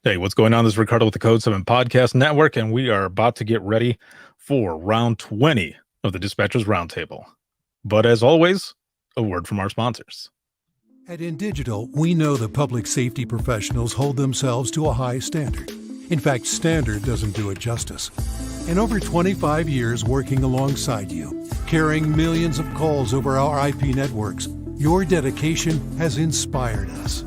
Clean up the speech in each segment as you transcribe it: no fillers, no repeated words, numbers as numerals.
Hey, what's going on? This is Ricardo with the Code 7 Podcast Network, and we are about to get ready for round 20 of the Dispatchers Roundtable. But as always, a word from our sponsors. At InDigital, we know the public safety professionals hold themselves to a high standard. In fact, standard doesn't do it justice. In over 25 years working alongside you, carrying millions of calls over our IP networks, your dedication has inspired us.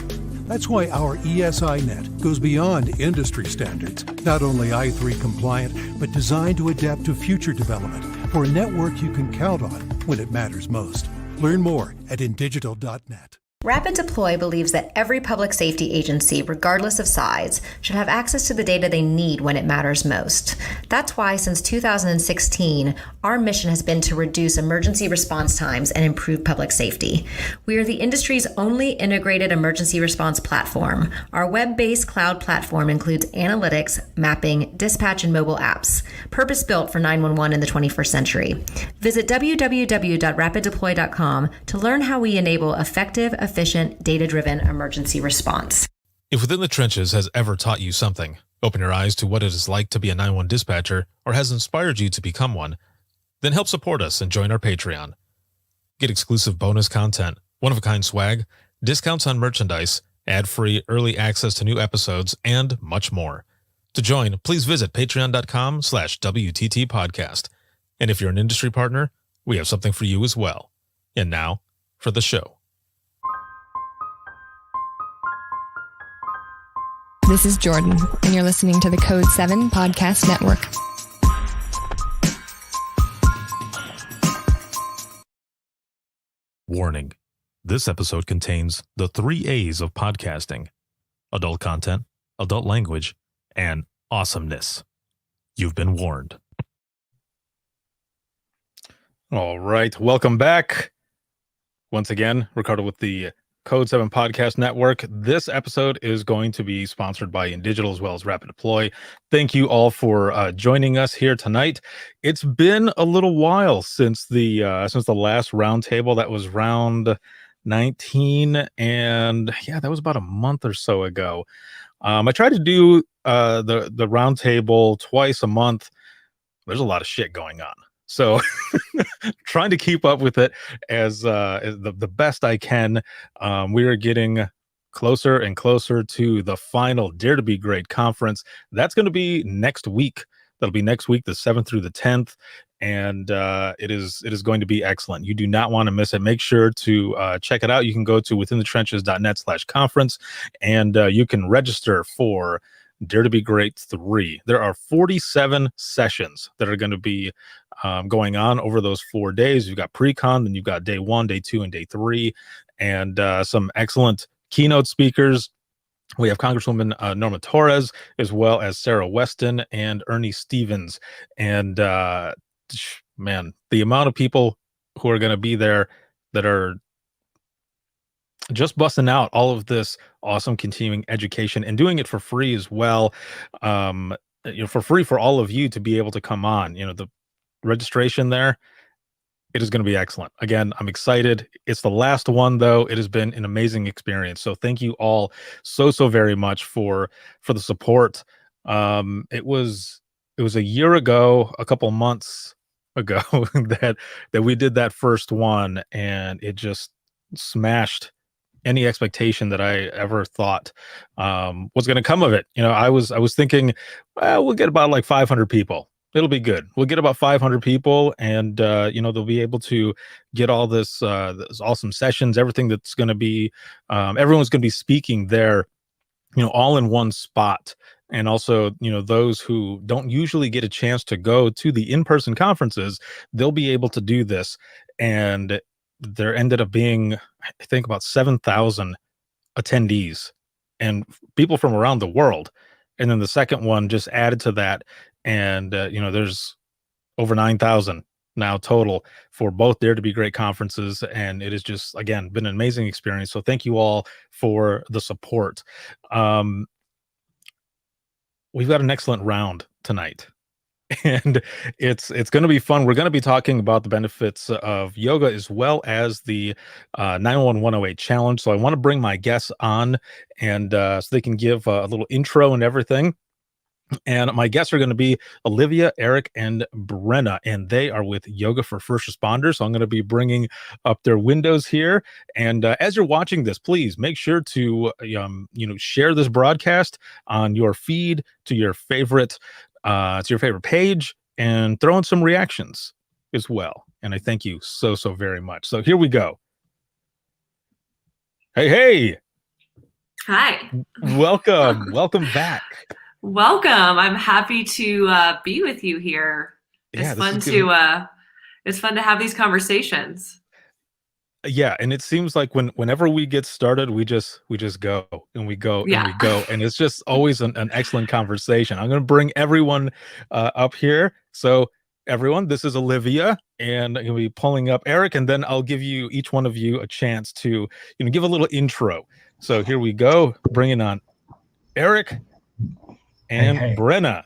That's why our ESINet goes beyond industry standards, not only I3 compliant, but designed to adapt to future development for a network you can count on when it matters most. Learn more at indigital.net. Rapid Deploy believes that every public safety agency, regardless of size, should have access to the data they need when it matters most. That's why, since 2016, our mission has been to reduce emergency response times and improve public safety. We are the industry's only integrated emergency response platform. Our web-based cloud platform includes analytics, mapping, dispatch, and mobile apps, purpose-built for 911 in the 21st century. Visit www.rapiddeploy.com to learn how we enable effective, efficient, data-driven emergency response. If Within the Trenches has ever taught you something, open your eyes to what it is like to be a 911 dispatcher, or has inspired you to become one, then help support us and join our Patreon. Get exclusive bonus content, one-of-a-kind swag, discounts on merchandise, ad-free early access to new episodes, and much more. To join, please visit patreon.com/WTT podcast. And if you're an industry partner, we have something for you as well. And now, for the show. This is Jordan, and you're listening to the Code 7 Podcast Network. Warning. This episode contains the 3 A's of podcasting: adult content, adult language, and awesomeness. You've been warned. All right, welcome back. Once again, Ricardo with the Code 7 Podcast Network. This episode is going to be sponsored by InDigital as well as Rapid Deploy. Thank you all for joining us here tonight. It's been a little while since the last roundtable. That was round 19, and yeah, that was about a month or so ago. I try to do the roundtable twice a month. There's a lot of shit going on, so trying to keep up with it as the best I can. We are getting closer and closer to the final Dare to Be Great conference. That's going to be next week. That'll be next week, the 7th through the 10th. And it is going to be excellent. You do not want to miss it. Make sure to check it out. You can go to withinthetrenches.net/conference, and you can register for Dare to Be Great 3. There are 47 sessions that are going to be going on over those 4 days. You've got pre-con, then you've got day 1, day 2, and day 3, and some excellent keynote speakers. We have Congresswoman Norma Torres, as well as Sarah Weston and Ernie Stevens. And man, the amount of people who are going to be there that are just busting out all of this awesome continuing education and doing it for free as well. For free for all of you to be able to come on. The registration there, it is going to be excellent. Again, I'm excited. It's the last one, though. It has been an amazing experience. So thank you all so very much for the support. It was a year ago, a couple months ago that we did that first one, and it just smashed any expectation that I ever thought was going to come of it. I was thinking, well, we'll get about like 500 people. It'll be good. We'll get about 500 people, and they'll be able to get all this awesome sessions, everything that's going to be, everyone's going to be speaking there, all in one spot. And also, those who don't usually get a chance to go to the in-person conferences, they'll be able to do this. And there ended up being, I think, about 7,000 attendees and people from around the world. And then the second one just added to that. And, there's over 9,000 now total for both Dare to Be Great conferences. And it has just, again, been an amazing experience. So thank you all for the support. We've got an excellent round tonight. and it's going to be fun. We're going to be talking about the benefits of yoga as well as the 91108 challenge. So I want to bring my guests on, and so they can give a little intro and everything. And my guests are going to be Olivia, Eric, and Brenna, and they are with Yoga for First Responders. So I'm going to be bringing up their windows here. And as you're watching this, please make sure to share this broadcast on your feed to your favorite page, and throw in some reactions as well. And I thank you so very much. So here we go. Hey, hi, welcome back. welcome. I'm happy to be with you here. Yeah, It's fun to have these conversations. Yeah, and it seems like whenever we get started, we just go and we go and we go, and it's just always an excellent conversation. I'm going to bring everyone up here. So everyone, this is Olivia, and I'm going to be pulling up Eric, and then I'll give you, each one of you, a chance to give a little intro. So here we go, bringing on Eric and Hey. Brenna.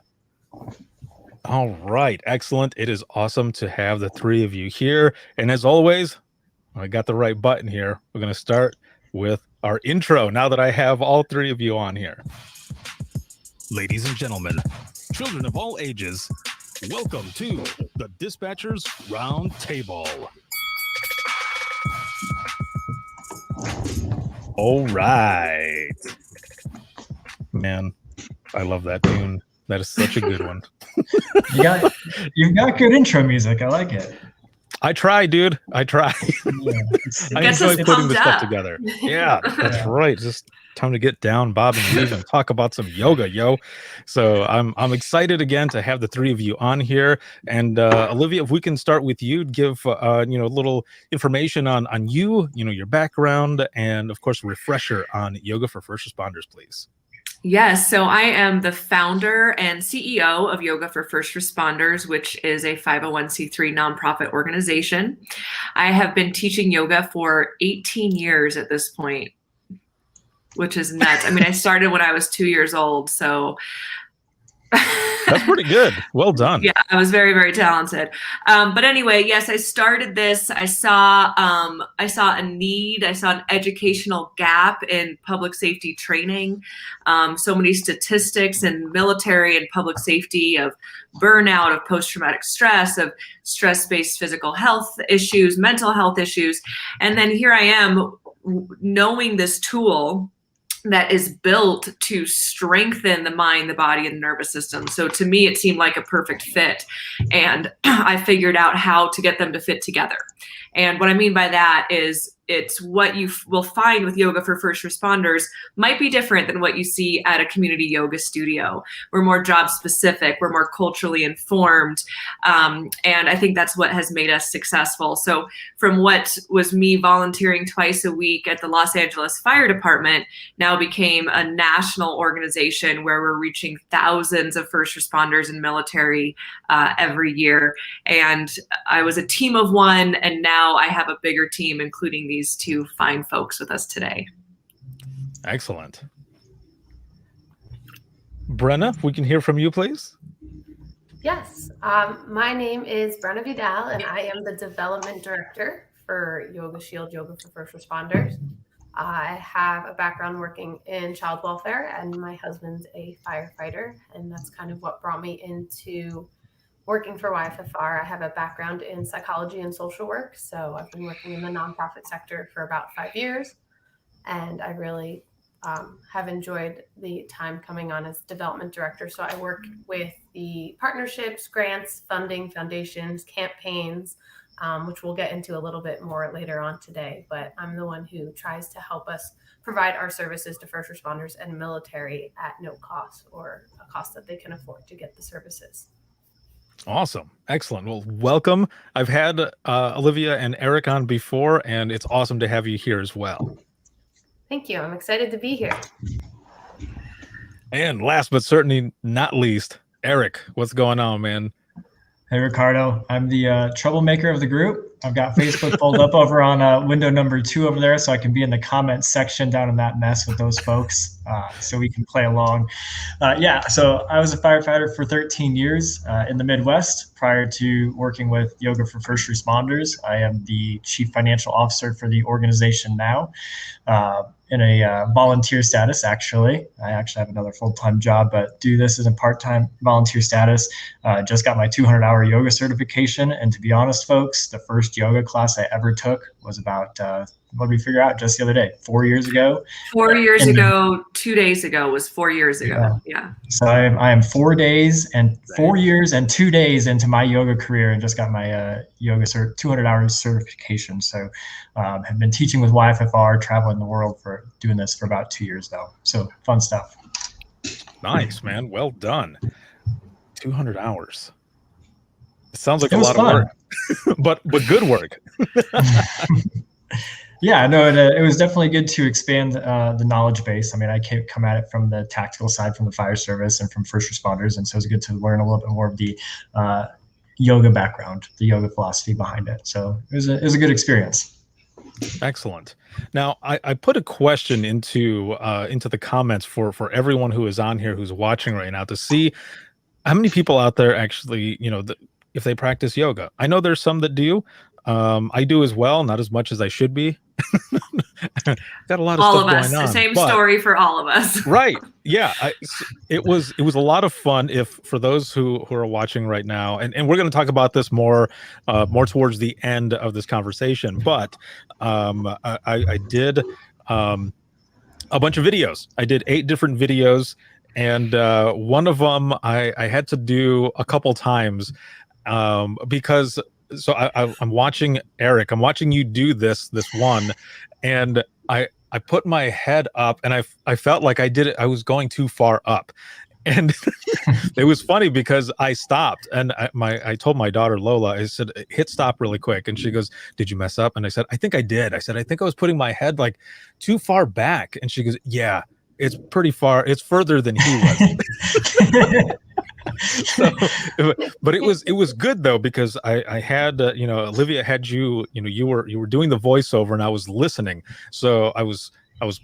All right, excellent. It is awesome to have the three of you here, and as always, I got the right button here. We're going to start with our intro now that I have all three of you on here. Ladies and gentlemen, children of all ages, welcome to the Dispatchers Roundtable. All right. Man, I love that tune. That is such a good one. You've got good intro music. I like it. I try, dude. I try. Yeah, I enjoy putting this stuff together. Yeah, that's right. Just time to get down, bob and weave, and talk about some yoga, yo. So I'm excited again to have the three of you on here. And Olivia, if we can start with you, give a little information on you, your background, and of course, a refresher on Yoga for First Responders, please. Yes, so I am the founder and CEO of Yoga for First Responders, which is a 501c3 nonprofit organization. I have been teaching yoga for 18 years at this point, which is nuts. I mean, I started when I was 2 years old, so that's pretty good. Well done. Yeah, I was very, very talented. But anyway, yes, I started this. I saw a need. I saw an educational gap in public safety training. So many statistics in military and public safety of burnout, of post-traumatic stress, of stress-based physical health issues, mental health issues. And then here I am knowing this tool that is built to strengthen the mind, the body, and the nervous system. So to me, it seemed like a perfect fit. And I figured out how to get them to fit together. And what I mean by that is it's what you will find with Yoga for First Responders might be different than what you see at a community yoga studio. We're more job specific, we're more culturally informed. And I think that's what has made us successful. So from what was me volunteering twice a week at the Los Angeles Fire Department, now became a national organization where we're reaching thousands of first responders and military every year. And I was a team of one, and now I have a bigger team, including these two fine folks with us today. Excellent. Brenna, if we can hear from you, please. Yes, my name is Brenna Vidal, and I am the Development Director for Yoga Shield, Yoga for First Responders. I have a background working in child welfare, and my husband's a firefighter, and that's kind of what brought me into working for YFFR. I have a background in psychology and social work, so I've been working in the nonprofit sector for about 5 years, and I really have enjoyed the time coming on as development director. So I work with the partnerships, grants, funding, foundations, campaigns, which we'll get into a little bit more later on today, but I'm the one who tries to help us provide our services to first responders and military at no cost, or a cost that they can afford to get the services. Awesome. Excellent. Well, welcome. I've had Olivia and Eric on before, and it's awesome to have you here as well. Thank you. I'm excited to be here. And last but certainly not least, Eric, what's going on, man? Hey, Ricardo. I'm the troublemaker of the group. I've got Facebook pulled up over on window number 2 over there, so I can be in the comments section down in that mess with those folks, so we can play along. So I was a firefighter for 13 years in the Midwest prior to working with Yoga for First Responders. I am the Chief Financial Officer for the organization now. In a volunteer status, actually. I actually have another full-time job, but do this as a part-time volunteer status. Just got my 200-hour yoga certification. And to be honest, folks, the first yoga class I ever took was about, what did we figure out just the other day? 4 years ago. 4 years ago, 2 days ago was 4 years ago. Yeah. So I am 4 days and 4 years and 2 days into my yoga career and just got my yoga 200-hour certification. So have been teaching with YFFR, traveling the world for doing this for about 2 years now. So fun stuff. Nice, man. Well done. 200 hours. It sounds like It a was lot fun. of work, but good work. Yeah, no, it was definitely good to expand the knowledge base. I mean, I come at it from the tactical side, from the fire service and from first responders. And so it's good to learn a little bit more of the yoga background, the yoga philosophy behind it. So it was a good experience. Excellent. Now, I put a question into the comments for everyone who is on here, who's watching right now, to see how many people out there actually, if they practice yoga. I know there's some that do. I do as well, not as much as I should be. Got a lot of all stuff of us, going on. the same but- story for all of us. Right. Yeah. It was a lot of fun. If for those who are watching right now, and we're going to talk about this more towards the end of this conversation, but I did a bunch of videos. I did 8 different videos, and one of them I had to do a couple times because so I'm watching Eric. I'm watching you do this one, and I put my head up, and I felt like I did it. I was going too far up, and it was funny because I stopped, and I told my daughter Lola, I said, hit stop really quick, and she goes, "Did you mess up?" And I said, "I think I did." I said, "I think I was putting my head like too far back," and she goes, "Yeah, it's pretty far. It's further than he was." So, but it was good though, because I had Olivia had you were doing the voiceover and I was listening, so I was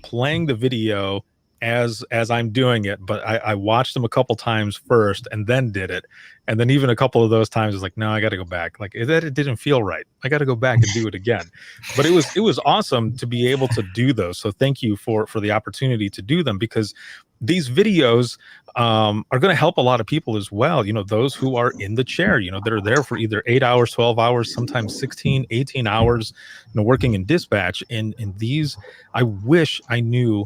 playing the video as I'm doing it, but I watched them a couple times first and then did it, and then even a couple of those times I was like, no, I got to go back, like it didn't feel right, I got to go back and do it again. But it was awesome to be able to do those, so thank you for the opportunity to do them, because these videos are going to help a lot of people as well, those who are in the chair, that are there for either 8 hours, 12 hours, sometimes 16, 18 hours, working in dispatch. And these, I wish I knew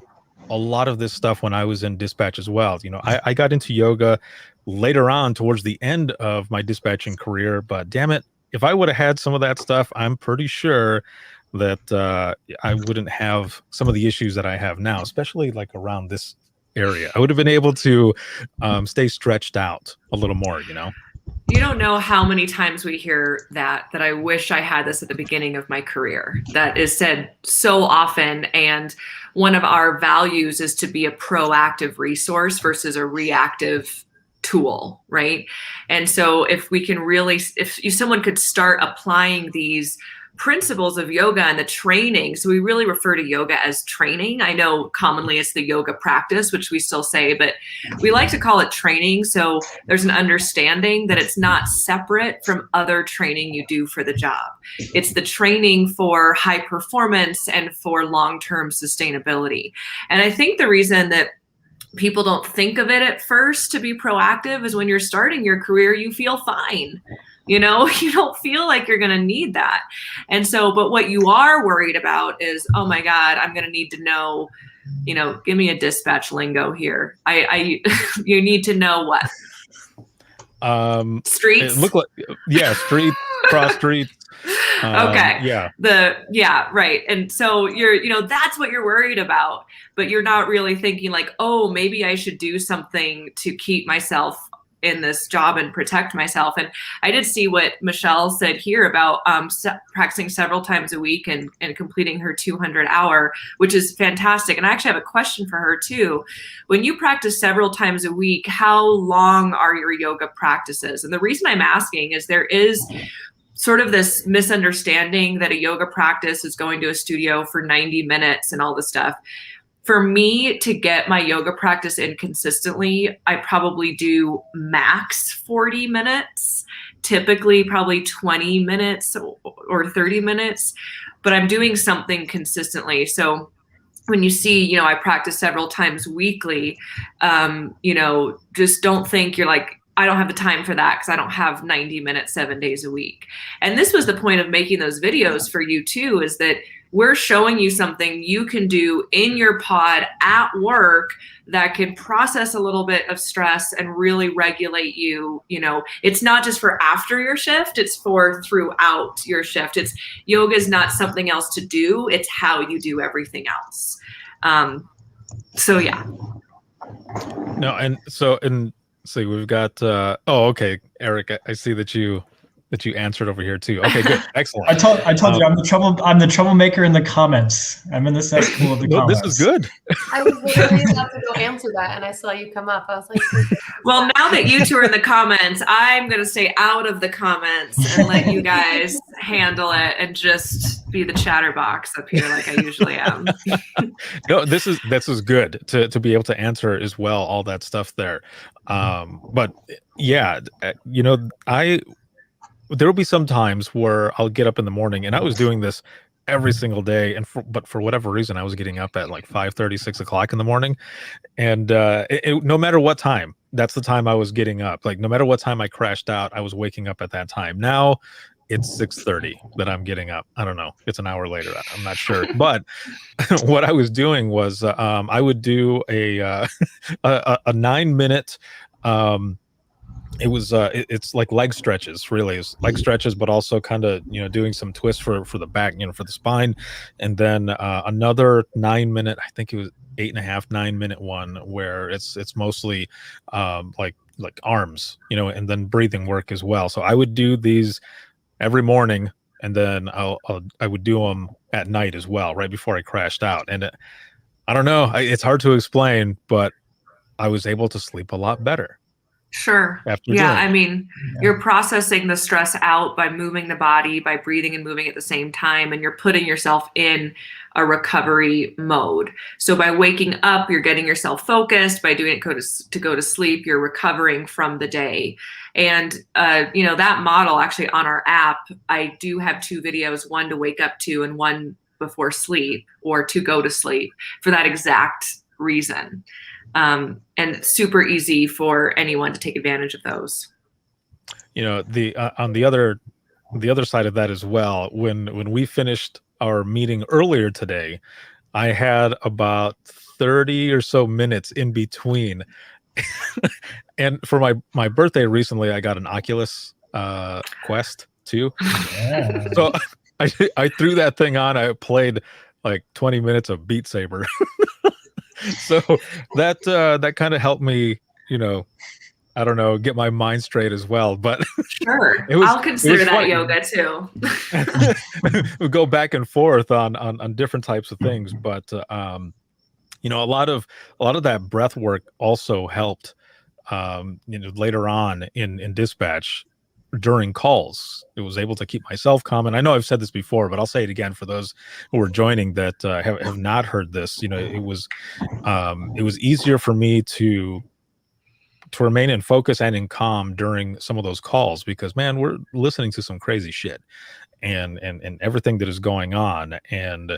a lot of this stuff when I was in dispatch as well. I got into yoga later on towards the end of my dispatching career, but damn it, if I would have had some of that stuff, I'm pretty sure that I wouldn't have some of the issues that I have now, especially like around this area. I would have been able to stay stretched out a little more, You don't know how many times we hear that I wish I had this at the beginning of my career. That is said so often. And one of our values is to be a proactive resource versus a reactive tool, right? And so if we can really, if someone could start applying these principles of yoga and the training. So we really refer to yoga as training. I know commonly it's the yoga practice, which we still say, but we like to call it training. So there's an understanding that it's not separate from other training you do for the job. It's the training for high performance and for long-term sustainability. And I think the reason that people don't think of it at first to be proactive is when you're starting your career, you feel fine. You don't feel like you're going to need that. And so, but what you are worried about is, oh my God, I'm going to need to know, give me a dispatch lingo here. You need to know what? Streets? It looked like, yeah, street, cross streets. Okay. Yeah. Right. And so that's what you're worried about, but you're not really thinking like, oh, maybe I should do something to keep myself in this job and protect myself. And I did see what Michelle said here about practicing several times a week and completing her 200-hour, which is fantastic. And I actually have a question for her too. When you practice several times a week, how long are your yoga practices? And the reason I'm asking is there is sort of this misunderstanding that a yoga practice is going to a studio for 90 minutes and all this stuff. For me to get my yoga practice in consistently, I probably do max 40 minutes, typically probably 20 minutes or 30 minutes, but I'm doing something consistently. So when you see, I practice several times weekly, just don't think you're like, I don't have the time for that because I don't have 90 minutes, 7 days a week. And this was the point of making those videos for you too, is that we're showing you something you can do in your pod at work that can process a little bit of stress and really regulate you. It's not just for after your shift, it's for throughout your shift. Yoga is not something else to do. It's how you do everything else. So yeah. No. And so, we've got, okay, Eric, I see that you answered over here too. Okay, good. Excellent. I told you I'm the troublemaker in the comments. I'm in the cesspool of the comments. This is good. I was literally about to go answer that, and I saw you come up. I was like, well, now that you two are in the comments, I'm going to stay out of the comments and let you guys handle it and just be the chatterbox up here like I usually am. No, this is good to be able to answer as well, all that stuff there. But yeah, there will be some times where I'll get up in the morning, and I was doing this every single day, but for whatever reason, I was getting up at like 5:30, 6 o'clock in the morning, and no matter what time, that's the time I was getting up. Like no matter what time I crashed out, I was waking up at that time. Now it's 6:30 that I'm getting up. I don't know. It's an hour later. I'm not sure. But what I was doing was I would do a 9-minute. It's like leg stretches, really. It's leg stretches, but also kind of doing some twists for the back, for the spine, and then another 9-minute. I think it was 8.5, 9-minute one where it's mostly like arms, and then breathing work as well. So I would do these every morning, and then I would do them at night as well, right before I crashed out. And I don't know, it's hard to explain, but I was able to sleep a lot better. Sure. Yeah. I mean, you're processing the stress out by moving the body, by breathing and moving at the same time, and you're putting yourself in a recovery mode. So by waking up, you're getting yourself focused. By doing it to go to sleep, you're recovering from the day. And, that model actually on our app, I do have 2 videos, one to wake up to and one before sleep or to go to sleep for that exact reason. And it's super easy for anyone to take advantage of those. The on the other side of that as well, when we finished our meeting earlier today, I had about 30 or so minutes in between. And for my birthday recently, I got an Oculus Quest 2. Yeah. So I threw that thing on. I played like 20 minutes of Beat Saber. So that kind of helped me, I don't know, get my mind straight as well. But sure, I'll consider that yoga too. We go back and forth on different types of things, but a lot of that breath work also helped. Later on in dispatch during calls, it was able to keep myself calm. And I know I've said this before, but I'll say it again for those who are joining that have not heard this. It was easier for me to remain in focus and in calm during some of those calls, because man, we're listening to some crazy shit and everything that is going on. And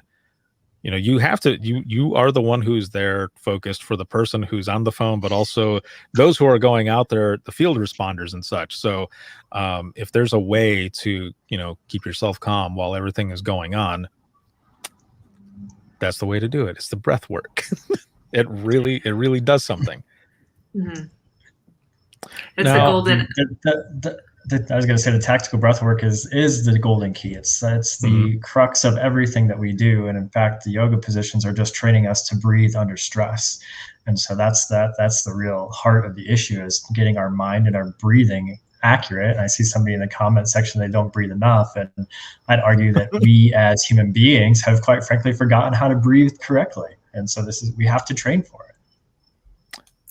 you have to, you are the one who's there focused for the person who's on the phone, but also those who are going out there, the field responders and such. So if there's a way to, keep yourself calm while everything is going on, that's the way to do it. It's the breath work. It really does something. Mm-hmm. It's the golden. I was going to say the tactical breath work is the golden key. It's the crux of everything that we do. And in fact, the yoga positions are just training us to breathe under stress. And so that's the real heart of the issue, is getting our mind and our breathing accurate. And I see somebody in the comment section, they don't breathe enough. And I'd argue that we as human beings have quite frankly forgotten how to breathe correctly. And so we have to train for it.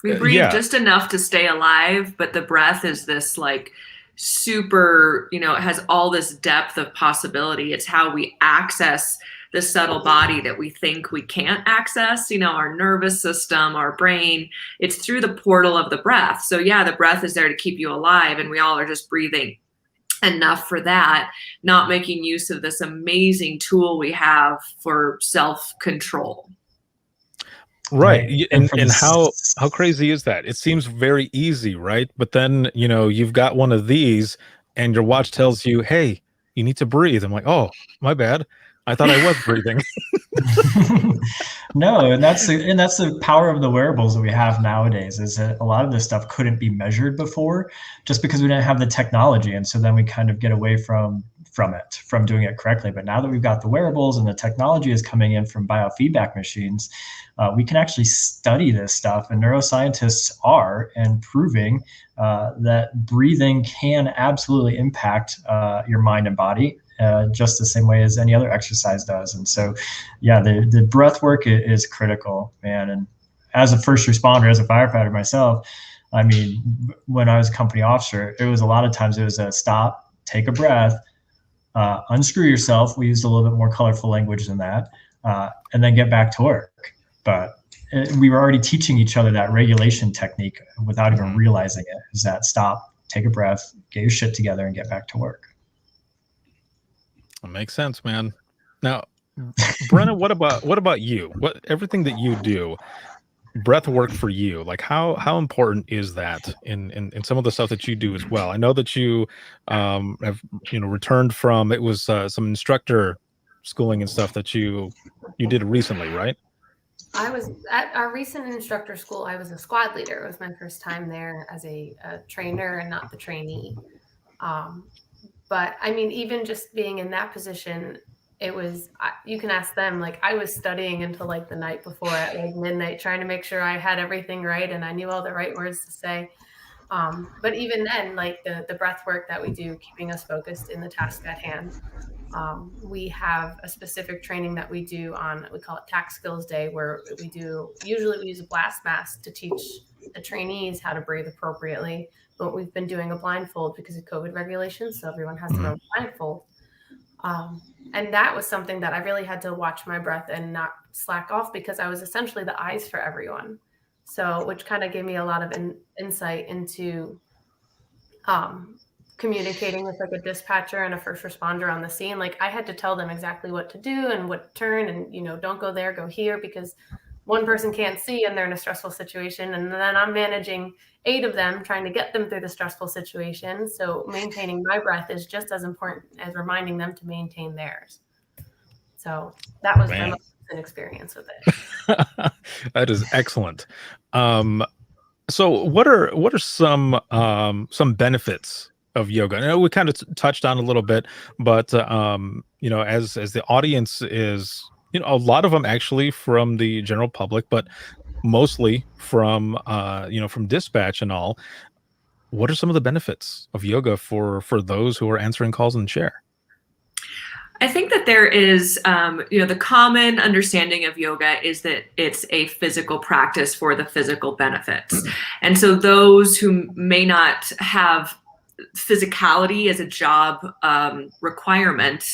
We breathe just enough to stay alive, but the breath is this like super, it has all this depth of possibility. It's how we access the subtle body that we think we can't access, our nervous system, our brain. It's through the portal of the breath. So yeah, the breath is there to keep you alive, and we all are just breathing enough for that, not making use of this amazing tool we have for self-control. Right. And how crazy is that? It seems very easy, right? But then, you've got one of these and your watch tells you, hey, you need to breathe. I'm like, oh, my bad. I thought I was breathing. No, and that's the power of the wearables that we have nowadays, is that a lot of this stuff couldn't be measured before just because we didn't have the technology. And so then we kind of get away from doing it correctly. But now that we've got the wearables and the technology is coming in from biofeedback machines, we can actually study this stuff, and neuroscientists are, and proving that breathing can absolutely impact your mind and body, just the same way as any other exercise does. And so, yeah, the breath work is critical, man. And as a first responder, as a firefighter myself, I mean, when I was a company officer, it was a lot of times it was a stop, take a breath, unscrew yourself. We used a little bit more colorful language than that, and then get back to work. But we were already teaching each other that regulation technique without even realizing it. Is that stop, take a breath, get your shit together, and get back to work. That makes sense, man. Now, Brenna, what about you? Everything that you do, breath work for you, like how important is that in some of the stuff that you do as well? I know that you have returned from, it was some instructor schooling and stuff that you did recently, right? I was at our recent instructor school. I was a squad leader. It was my first time there as a trainer and not the trainee. But I mean, even just being in that position, it was, you can ask them, like I was studying until like the night before at like midnight, trying to make sure I had everything right and I knew all the right words to say. But even then, like the breath work that we do, keeping us focused in the task at hand. We have a specific training that we do on, we call it TAC Skills Day, where usually we use a blast mask to teach the trainees how to breathe appropriately. But we've been doing a blindfold because of COVID regulations. So everyone has their own blindfold. And that was something that I really had to watch my breath and not slack off, because I was essentially the eyes for everyone. So, which kind of gave me a lot of insight into communicating with like a dispatcher and a first responder on the scene. Like I had to tell them exactly what to do and what to turn, and don't go there, go here, because one person can't see and they're in a stressful situation, and then I'm managing 8 of them, trying to get them through the stressful situation. So maintaining my breath is just as important as reminding them to maintain theirs. So that was my most recent experience with it. That is excellent. So what are some benefits of yoga? I know we kind of touched on a little bit, but as the audience is, a lot of them actually from the general public, but mostly from from dispatch and all. What are some of the benefits of yoga for those who are answering calls in the chair? I think that there is, the common understanding of yoga is that it's a physical practice for the physical benefits. And so those who may not have physicality as a job requirement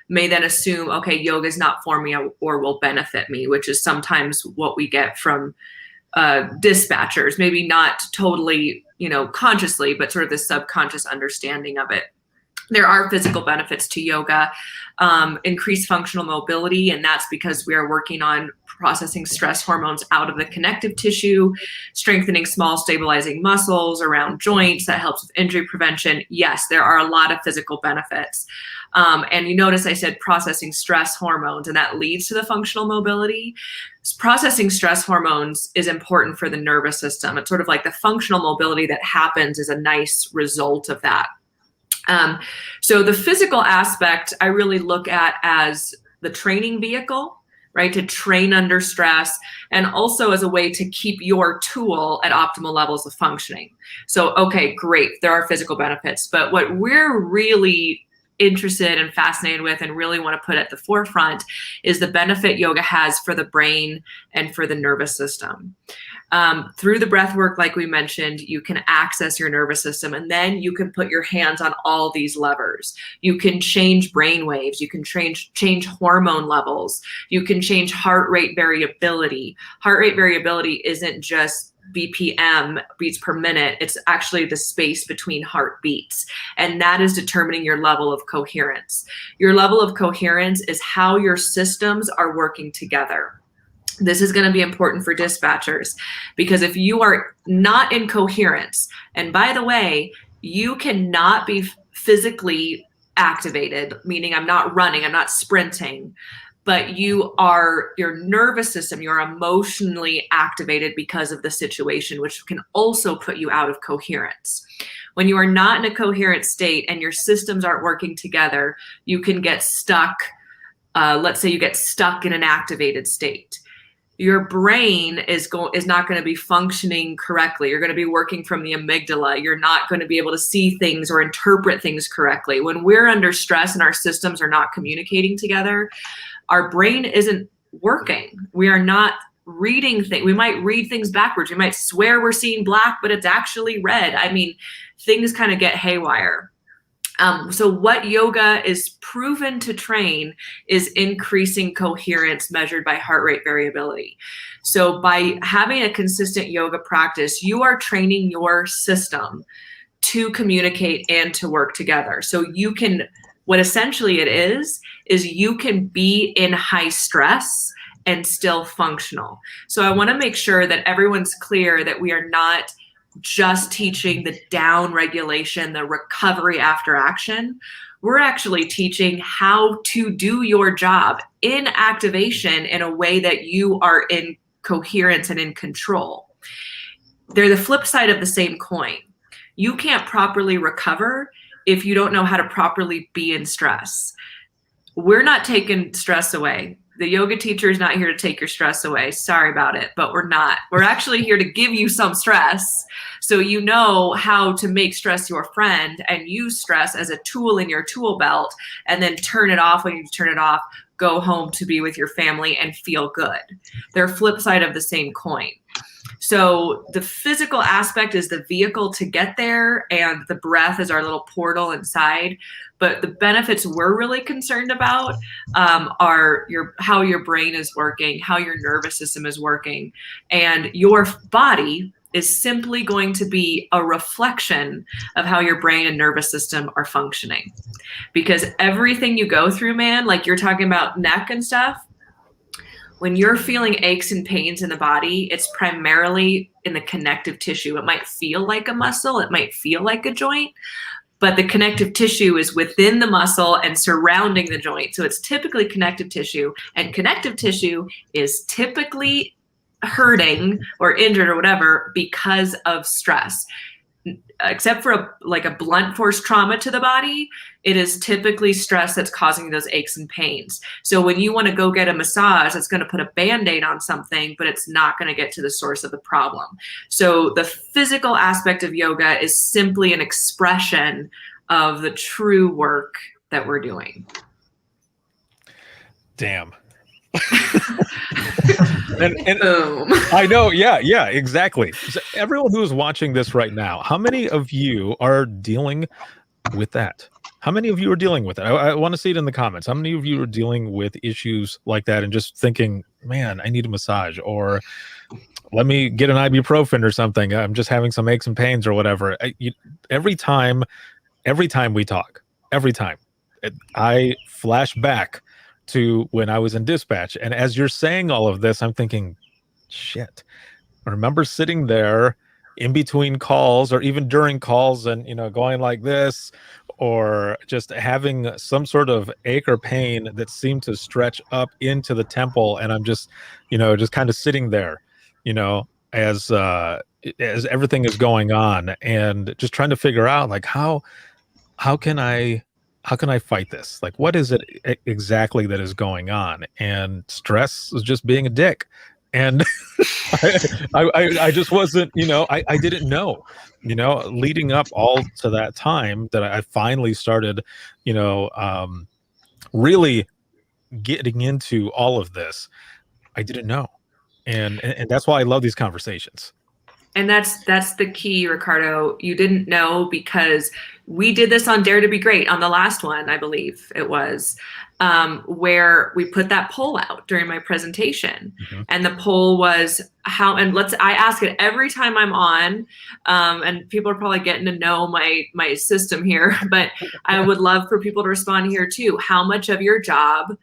may then assume, okay, yoga is not for me or will benefit me, which is sometimes what we get from dispatchers, maybe not totally, consciously, but sort of the subconscious understanding of it. There are physical benefits to yoga, increased functional mobility, and that's because we are working on processing stress hormones out of the connective tissue, strengthening small stabilizing muscles around joints. That helps with injury prevention. Yes, there are a lot of physical benefits. And you notice I said processing stress hormones, and that leads to the functional mobility. Processing stress hormones is important for the nervous system. It's sort of like the functional mobility that happens is a nice result of that. So the physical aspect I really look at as the training vehicle, right? To train under stress, and also as a way to keep your tool at optimal levels of functioning. So, okay, great. There are physical benefits, but what we're really interested and fascinated with and really want to put at the forefront is the benefit yoga has for the brain and for the nervous system. Through the breath work, like we mentioned, you can access your nervous system, and then you can put your hands on all these levers. You can change brain waves. You can change hormone levels. You can change heart rate variability. Heart rate variability isn't just BPM, beats per minute. It's actually the space between heartbeats. And that is determining your level of coherence. Your level of coherence is how your systems are working together. This is going to be important for dispatchers, because if you are not in coherence, and by the way, you cannot be physically activated, meaning I'm not running, I'm not sprinting, but your nervous system, you're emotionally activated because of the situation, which can also put you out of coherence. When you are not in a coherent state and your systems aren't working together, you can get stuck. Let's say you get stuck in an activated state. Your brain is not going to be functioning correctly. You're going to be working from the amygdala. You're not going to be able to see things or interpret things correctly. When we're under stress and our systems are not communicating together, our brain isn't working. We are not reading things. We might read things backwards. We might swear we're seeing black, but it's actually red. I mean, things kind of get haywire. So what yoga is proven to train is increasing coherence measured by heart rate variability. So by having a consistent yoga practice, you are training your system to communicate and to work together. So you can, what essentially it is you can be in high stress and still functional. So I want to make sure that everyone's clear that we are not just teaching the down regulation, the recovery after action. We're actually teaching how to do your job in activation in a way that you are in coherence and in control. They're the flip side of the same coin. You can't properly recover if you don't know how to properly be in stress. We're not taking stress away. The yoga teacher is not here to take your stress away. Sorry about it, but we're not. We're actually here to give you some stress so you know how to make stress your friend and use stress as a tool in your tool belt, and then turn it off when you turn it off, go home to be with your family and feel good. They're flip side of the same coin. So the physical aspect is the vehicle to get there, and the breath is our little portal inside. But the benefits we're really concerned about are how your brain is working, how your nervous system is working, and your body is simply going to be a reflection of how your brain and nervous system are functioning. Because everything you go through, man, like you're talking about neck and stuff, when you're feeling aches and pains in the body, it's primarily in the connective tissue. It might feel like a muscle, it might feel like a joint, but the connective tissue is within the muscle and surrounding the joint. So it's typically connective tissue, and connective tissue is typically hurting or injured or whatever because of stress. Except for a blunt force trauma to the body, it is typically stress that's causing those aches and pains. So when you want to go get a massage, it's going to put a Band-Aid on something, but it's not going to get to the source of the problem. So the physical aspect of yoga is simply an expression of the true work that we're doing. Damn. and boom. I know, yeah, exactly. So everyone who is watching this right now, how many of you are dealing with that? How many of you are dealing with it? I want to see it in the comments. How many of you are dealing with issues like that and just thinking, man, I need a massage, or let me get an ibuprofen or something. I'm just having some aches and pains or whatever. Every time we talk, I flash back to when I was in dispatch. And as you're saying all of this, I'm thinking, shit, I remember sitting there in between calls or even during calls and, going like this, or just having some sort of ache or pain that seemed to stretch up into the temple. And I'm just, just kind of sitting there, as everything is going on, and just trying to figure out like, how can I fight this? Like, what is it exactly that is going on? And stress is just being a dick. And I just wasn't, I didn't know, leading up all to that time that I finally started, really getting into all of this. I didn't know. And that's why I love these conversations. And that's the key, Ricardo. You didn't know because we did this on Dare to Be Great on the last one, I believe it was, where we put that poll out during my presentation. Mm-hmm. And the poll was I ask it every time I'm on, and people are probably getting to know my system here, but I would love for people to respond here too. How much of your job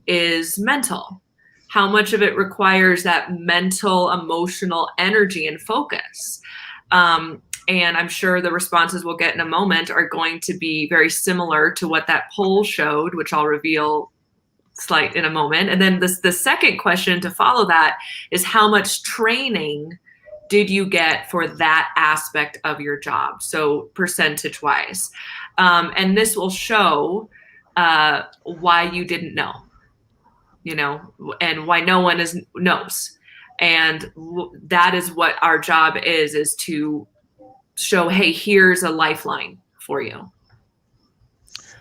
is mental? How much of it requires that mental, emotional energy and focus? And I'm sure the responses we'll get in a moment are going to be very similar to what that poll showed, which I'll reveal in a moment. And then the second question to follow that is, how much training did you get for that aspect of your job? So percentage wise. And this will show why you didn't know. And why no one knows. And that is what our job is to show, hey, here's a lifeline for you.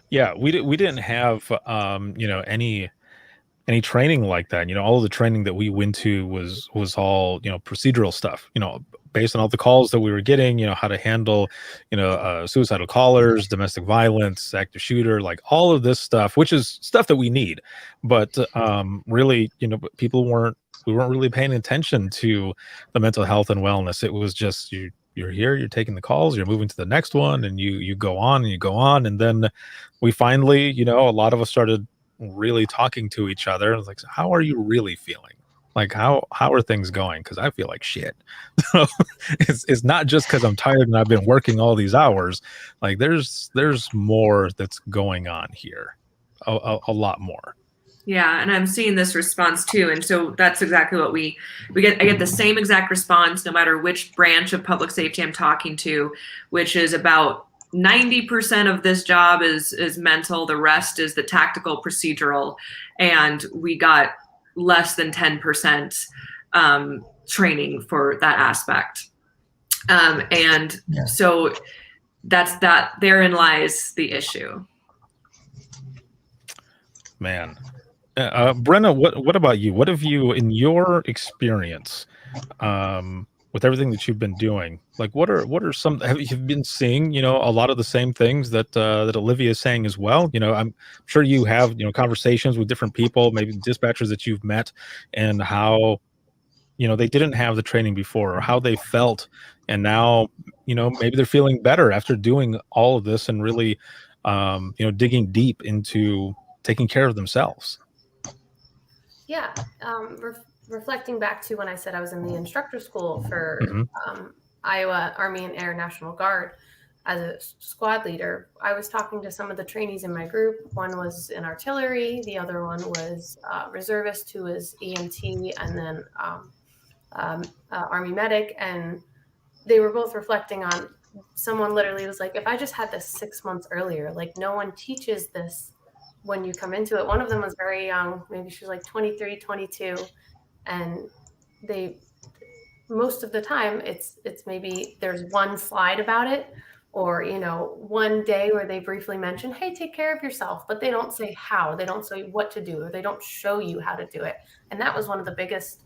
Yeah, we didn't have any training like that. All of the training that we went to was all procedural stuff. Based on all the calls that we were getting, how to handle suicidal callers, domestic violence, active shooter, like all of this stuff, which is stuff that we need. But really, we weren't really paying attention to the mental health and wellness. It was just you're here, you're taking the calls, you're moving to the next one, and you go on and you go on. And then we finally, a lot of us started really talking to each other. It's like, so how are you really feeling? Like, how are things going? Because I feel like shit. So it's not just because I'm tired and I've been working all these hours. Like, there's more that's going on here, a lot more. Yeah, and I'm seeing this response too, and so that's exactly what we get. I get the same exact response no matter which branch of public safety I'm talking to, which is about 90% of this job is mental. The rest is the tactical, procedural, and we got less than 10% training for that aspect. So therein lies the issue. Man. Brenna, what about you? What have you, in your experience, with everything that you've been doing, like what are some, have you been seeing, a lot of the same things that Olivia is saying as well? I'm sure you have, conversations with different people, maybe dispatchers that you've met, and how, they didn't have the training before, or how they felt. And now, maybe they're feeling better after doing all of this and really, digging deep into taking care of themselves. Yeah. Reflecting back to when I said I was in the instructor school for Iowa Army and Air National Guard as a squad leader, I was talking to some of the trainees in my group. One was in artillery, the other one was reservist who was EMT, and then Army medic. And they were both reflecting on, someone literally was like, if I just had this 6 months earlier, like no one teaches this when you come into it. One of them was very young, maybe she was like 23, 22. And most of the time it's maybe there's one slide about it, or, one day where they briefly mention, hey, take care of yourself, but they don't say how, they don't say what to do, or they don't show you how to do it. And that was one of the biggest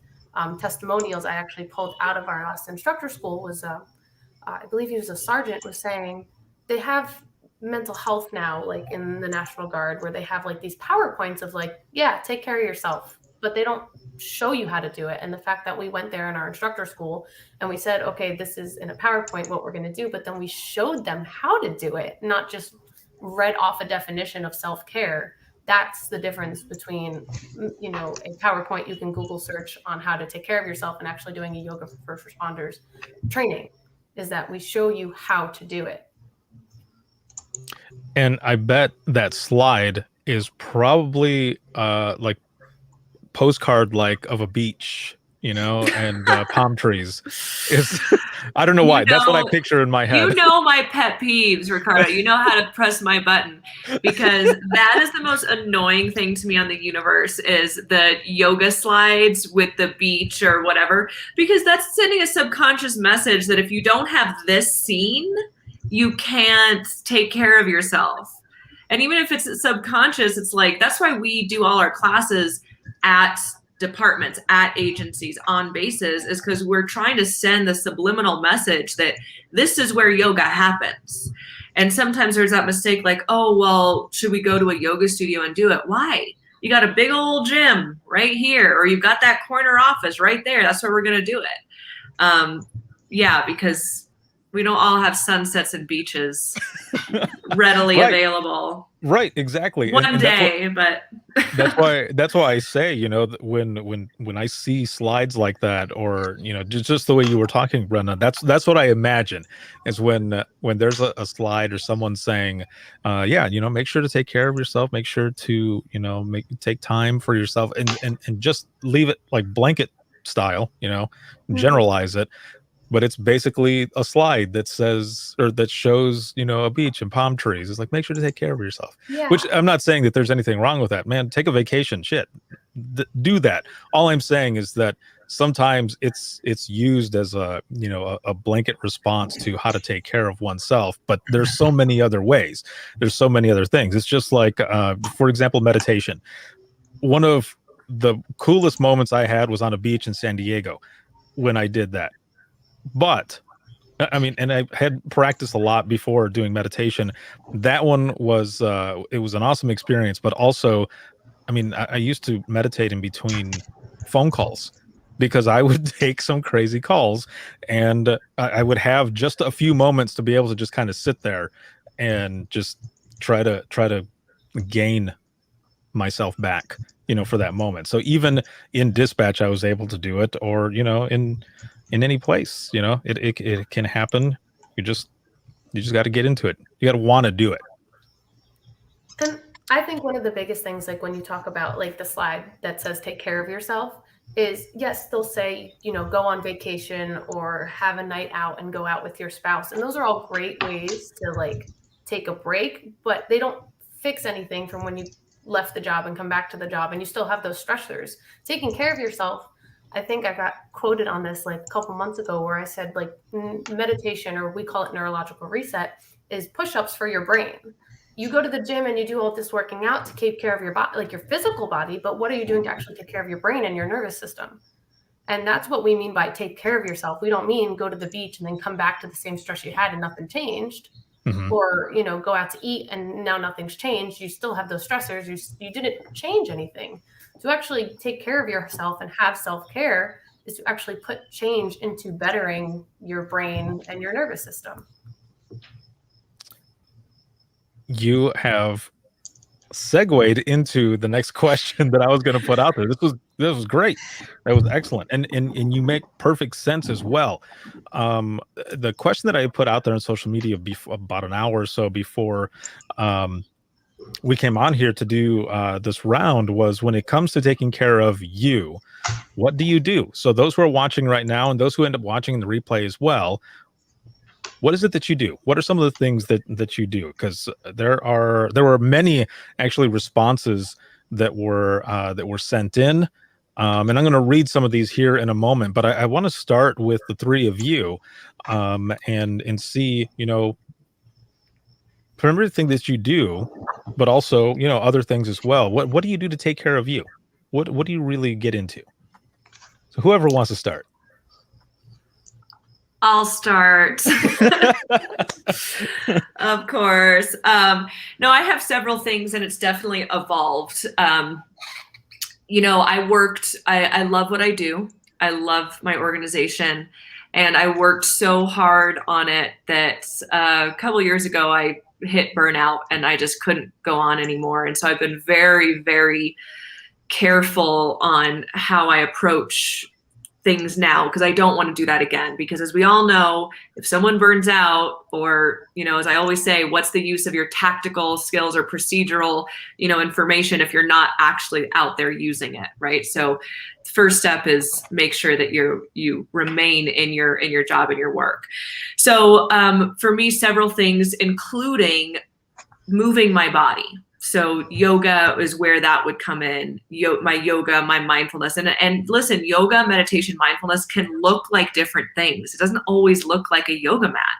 testimonials I actually pulled out of our last instructor school was, I believe he was a sergeant, was saying they have mental health now, like in the National Guard, where they have like these PowerPoints of like, yeah, take care of yourself, but they don't show you how to do it. And the fact that we went there in our instructor school and we said, okay, this is in a PowerPoint what we're going to do, but then we showed them how to do it, not just read off a definition of self-care. That's the difference between, a PowerPoint you can Google search on how to take care of yourself and actually doing a yoga for first responders training, is that we show you how to do it. And I bet that slide is probably like postcard like of a beach, and palm trees. I don't know why. That's what I picture in my head. My pet peeves, Ricardo. You know how to press my button, because that is the most annoying thing to me on the universe, is the yoga slides with the beach or whatever, because that's sending a subconscious message that if you don't have this scene, you can't take care of yourself. And even if it's subconscious, it's like, that's why we do all our classes at departments, at agencies, on bases, is because we're trying to send the subliminal message that this is where yoga happens. And sometimes there's that mistake like, oh, well, should we go to a yoga studio and do it? Why? You got a big old gym right here, or you've got that corner office right there. That's where we're going to do it. Yeah, because we don't all have sunsets and beaches readily available. Right, exactly. One day, but that's why I say, you know, when I see slides like that, or, you know, just the way you were talking, Brenna, that's what I imagine is when there's a slide or someone saying, yeah, you know, make sure to take care of yourself, make sure to, you know, take time for yourself, and just leave it like blanket style, you know, generalize it. But it's basically a slide that says, or that shows, you know, a beach and palm trees. It's like, make sure to take care of yourself. Yeah. Which I'm not saying that there's anything wrong with that, man. Take a vacation, shit, do that. All I'm saying is that sometimes it's used as a, you know, a blanket response to how to take care of oneself. But there's so many other ways. There's so many other things. It's just like, for example, meditation. One of the coolest moments I had was on a beach in San Diego when I did that. But I mean, and I had practiced a lot before doing meditation. That one was, it was an awesome experience, but also, I mean, I used to meditate in between phone calls because I would take some crazy calls, and I would have just a few moments to be able to just kind of sit there and just try to gain myself back, you know, for that moment. So even in dispatch, I was able to do it, or, you know, in any place, you know, it can happen. You just got to get into it. You got to want to do it. And I think one of the biggest things, like when you talk about like the slide that says take care of yourself, is yes, they'll say, you know, go on vacation or have a night out and go out with your spouse. And those are all great ways to like take a break, but they don't fix anything from when you left the job and come back to the job and you still have those stressors. Taking care of yourself, I think I got quoted on this like a couple months ago where I said like meditation, or we call it neurological reset, is push-ups for your brain. You go to the gym and you do all this working out to take care of your body, like your physical body, but what are you doing to actually take care of your brain and your nervous system? And that's what we mean by take care of yourself. We don't mean go to the beach and then come back to the same stress you had and nothing changed. Mm-hmm. Or, you know, go out to eat and now nothing's changed. You still have those stressors. You didn't change anything. To actually take care of yourself and have self-care is to actually put change into bettering your brain and your nervous system. You have segued into the next question that I was going to put out there. This was great. That was excellent. And you make perfect sense as well. The question that I put out there on social media about an hour or so before we came on here to do this round was, when it comes to taking care of you, what do you do? So those who are watching right now and those who end up watching the replay as well, what is it that you do? What are some of the things that you do? Because there were many actually responses that were sent in, and I'm going to read some of these here in a moment. But I want to start with the three of you, and see, you know, from everything that you do, but also, you know, other things as well. What do you do to take care of you? What do you really get into? So whoever wants to start. I'll start. Of course. No, I have several things, and it's definitely evolved. You know, I love what I do. I love my organization, and I worked so hard on it that a couple of years ago, I hit burnout and I just couldn't go on anymore. And so I've been very, very careful on how I approach things now, because I don't want to do that again. Because as we all know, if someone burns out, or, you know, as I always say, what's the use of your tactical skills or procedural, you know, information if you're not actually out there using it, right? So the first step is make sure that you remain in your job and your work. So for me, several things, including moving my body. So yoga is where that would come in. My yoga, my mindfulness. And listen, yoga, meditation, mindfulness can look like different things. It doesn't always look like a yoga mat.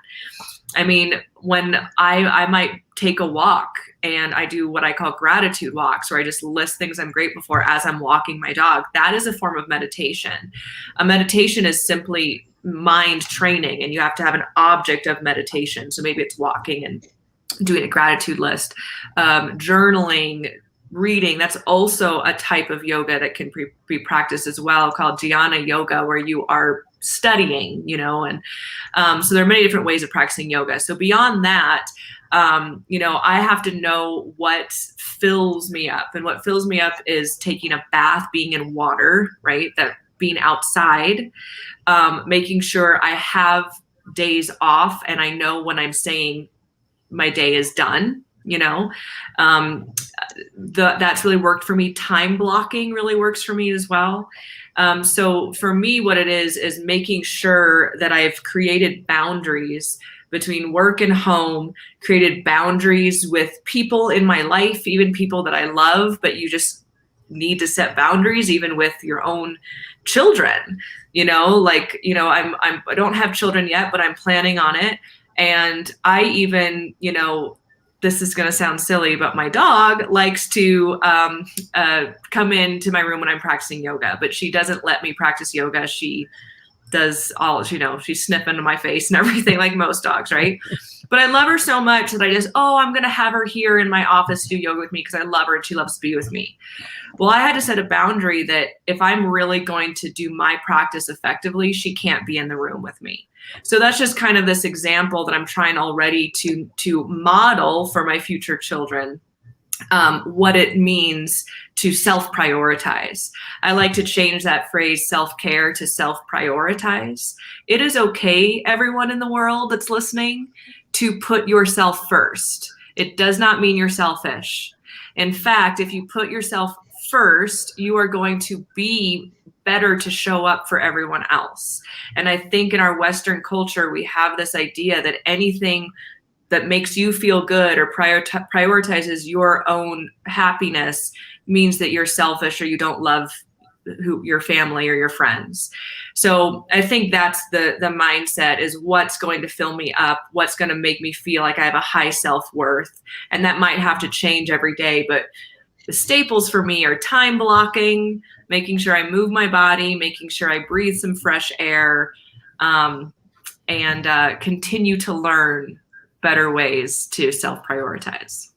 I mean, when I might take a walk and I do what I call gratitude walks, where I just list things I'm grateful for as I'm walking my dog. That is a form of meditation. A meditation is simply mind training, and you have to have an object of meditation. So maybe it's walking and doing a gratitude list, journaling, reading. That's also a type of yoga that can be practiced as well, called jnana yoga, where you are studying, and so there are many different ways of practicing yoga. So beyond that, I have to know what fills me up, and what fills me up is taking a bath, being in water, right? That being outside, making sure I have days off, and I know when I'm saying my day is done. That's really worked for me. Time blocking really works for me as well. So for me, what it is making sure that I've created boundaries between work and home, created boundaries with people in my life, even people that I love, but you just need to set boundaries even with your own children. I don't have children yet, but I'm planning on it. And I even, this is going to sound silly, but my dog likes to come into my room when I'm practicing yoga, but she doesn't let me practice yoga. She does all, she's sniffing to my face and everything, like most dogs, right? But I love her so much that I'm going to have her here in my office to do yoga with me because I love her and she loves to be with me. Well, I had to set a boundary that if I'm really going to do my practice effectively, she can't be in the room with me. So that's just kind of this example that I'm trying already to model for my future children, what it means to self-prioritize. I like to change that phrase self-care to self-prioritize. It is okay, everyone in the world that's listening, to put yourself first. It does not mean you're selfish. In fact, if you put yourself first, you are going to be better to show up for everyone else. And I think in our Western culture, we have this idea that anything that makes you feel good or prioritizes your own happiness means that you're selfish or you don't love your family or your friends. So I think that's the mindset, is what's going to fill me up, what's going to make me feel like I have a high self-worth. And that might have to change every day, but the staples for me are time blocking, making sure I move my body, making sure I breathe some fresh air, and continue to learn better ways to self-prioritize.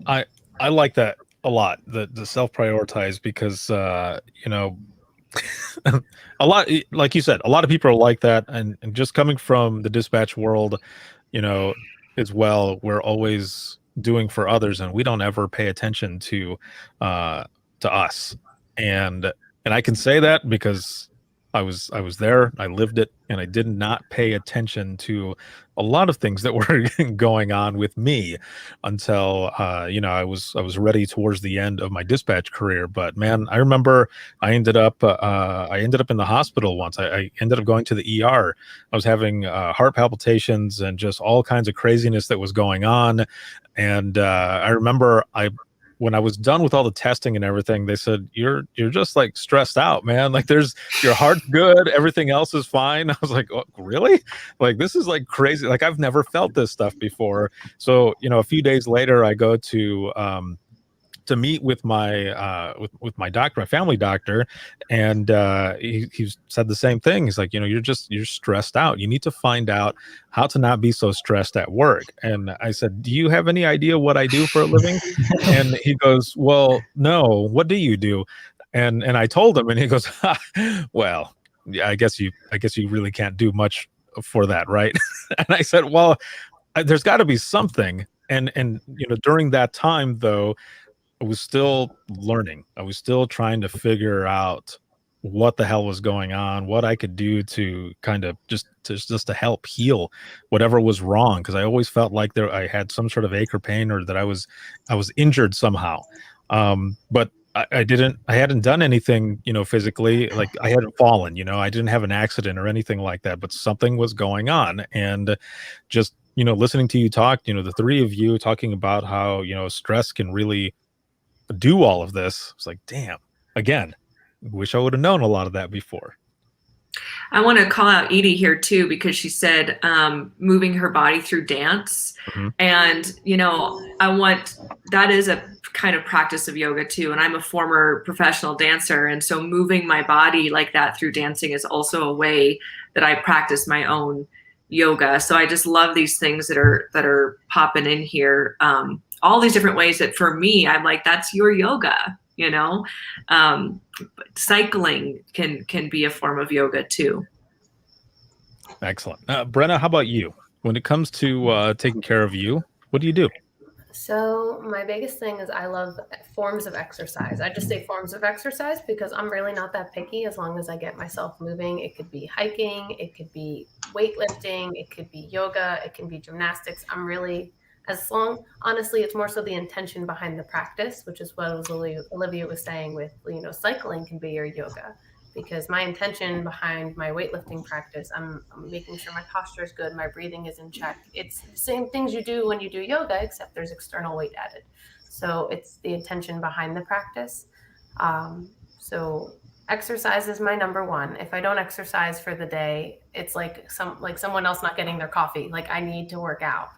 I like that a lot, the self-prioritize, because a lot, like you said, a lot of people are like that, and just coming from the dispatch world, as well, we're always doing for others and we don't ever pay attention to us, and I can say that because I was there, I lived it, and I did not pay attention to a lot of things that were going on with me until I was ready towards the end of my dispatch career. But man, I remember I ended up in the hospital once. I ended up going to the ER. I was having heart palpitations and just all kinds of craziness that was going on. And I remember when I was done with all the testing and everything, they said, you're just like stressed out, man. Like your heart's good, everything else is fine. I was like, oh, really? Like, this is like crazy. Like, I've never felt this stuff before. So, a few days later, I go to meet with my with my doctor, my family doctor, and he said the same thing. He's like, you're stressed out. You need to find out how to not be so stressed at work. And I said, do you have any idea what I do for a living? And he goes, well, no. What do you do? And I told him, and he goes, well, yeah, I guess you really can't do much for that, right? And I said, well, there's got to be something. And during that time, though, I was still learning. I was still trying to figure out what the hell was going on, what I could do to kind of just to help heal whatever was wrong. Because I always felt like I had some sort of ache or pain, or that I was injured somehow. But I hadn't done anything, physically. Like, I hadn't fallen, I didn't have an accident or anything like that, but something was going on. And just, listening to you talk, the three of you talking about how, stress can really do all of this. It's like, damn, again, wish I would have known a lot of that before. I want to call out Edie here too, because she said moving her body through dance. Mm-hmm. And, that is a kind of practice of yoga too. And I'm a former professional dancer. And so moving my body like that through dancing is also a way that I practice my own yoga. So I just love these things that are popping in here. All these different ways that for me, I'm like, that's your yoga, cycling can be a form of yoga too. Excellent. Brenna, how about you? When it comes to taking care of you, what do you do? So my biggest thing is I love forms of exercise. I just say forms of exercise because I'm really not that picky as long as I get myself moving. It could be hiking, it could be weightlifting, it could be yoga, it can be gymnastics. Honestly, it's more so the intention behind the practice, which is what Olivia was saying with, cycling can be your yoga. Because my intention behind my weightlifting practice, I'm making sure my posture is good, my breathing is in check. It's the same things you do when you do yoga, except there's external weight added. So it's the intention behind the practice. So exercise is my number one. If I don't exercise for the day, it's like someone else not getting their coffee. Like I need to work out,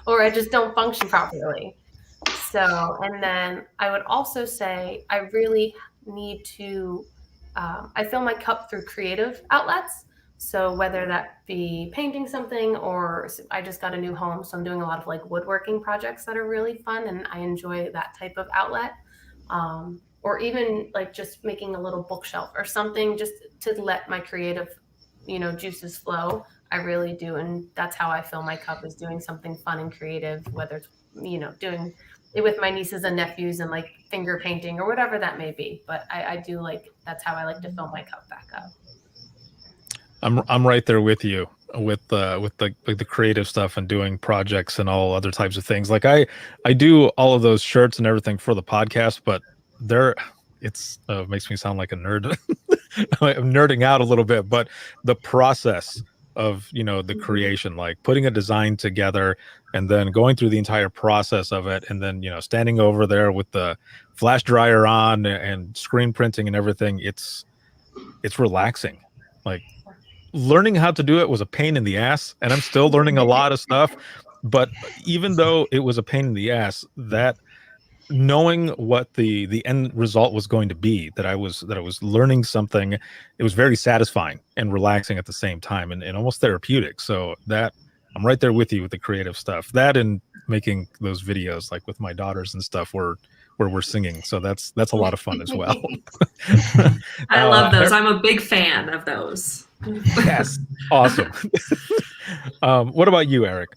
or I just don't function properly. So, and then I would also say I really need to, I fill my cup through creative outlets. So whether that be painting something, or I just got a new home, so I'm doing a lot of like woodworking projects that are really fun, and I enjoy that type of outlet. Or even like just making a little bookshelf or something just to let my creative, juices flow. I really do. And that's how I fill my cup, is doing something fun and creative, whether it's, doing it with my nieces and nephews and like finger painting or whatever that may be. But I do that's how I like to fill my cup back up. I'm right there with you with the creative stuff and doing projects and all other types of things. Like I do all of those shirts and everything for the podcast, but it makes me sound like a nerd. I'm nerding out a little bit, but the process of the creation, like putting a design together and then going through the entire process of it, and then standing over there with the flash dryer on and screen printing and everything, it's relaxing. Like learning how to do it was a pain in the ass, and I'm still learning a lot of stuff, but even though it was a pain in the ass, that knowing what the end result was going to be, that I was learning something, it was very satisfying and relaxing at the same time, and almost therapeutic. So that I'm right there with you with the creative stuff, that and making those videos like with my daughters and stuff where we're singing. So that's a lot of fun as well. I love those. I'm a big fan of those. Yes. Awesome. What about you, Eric?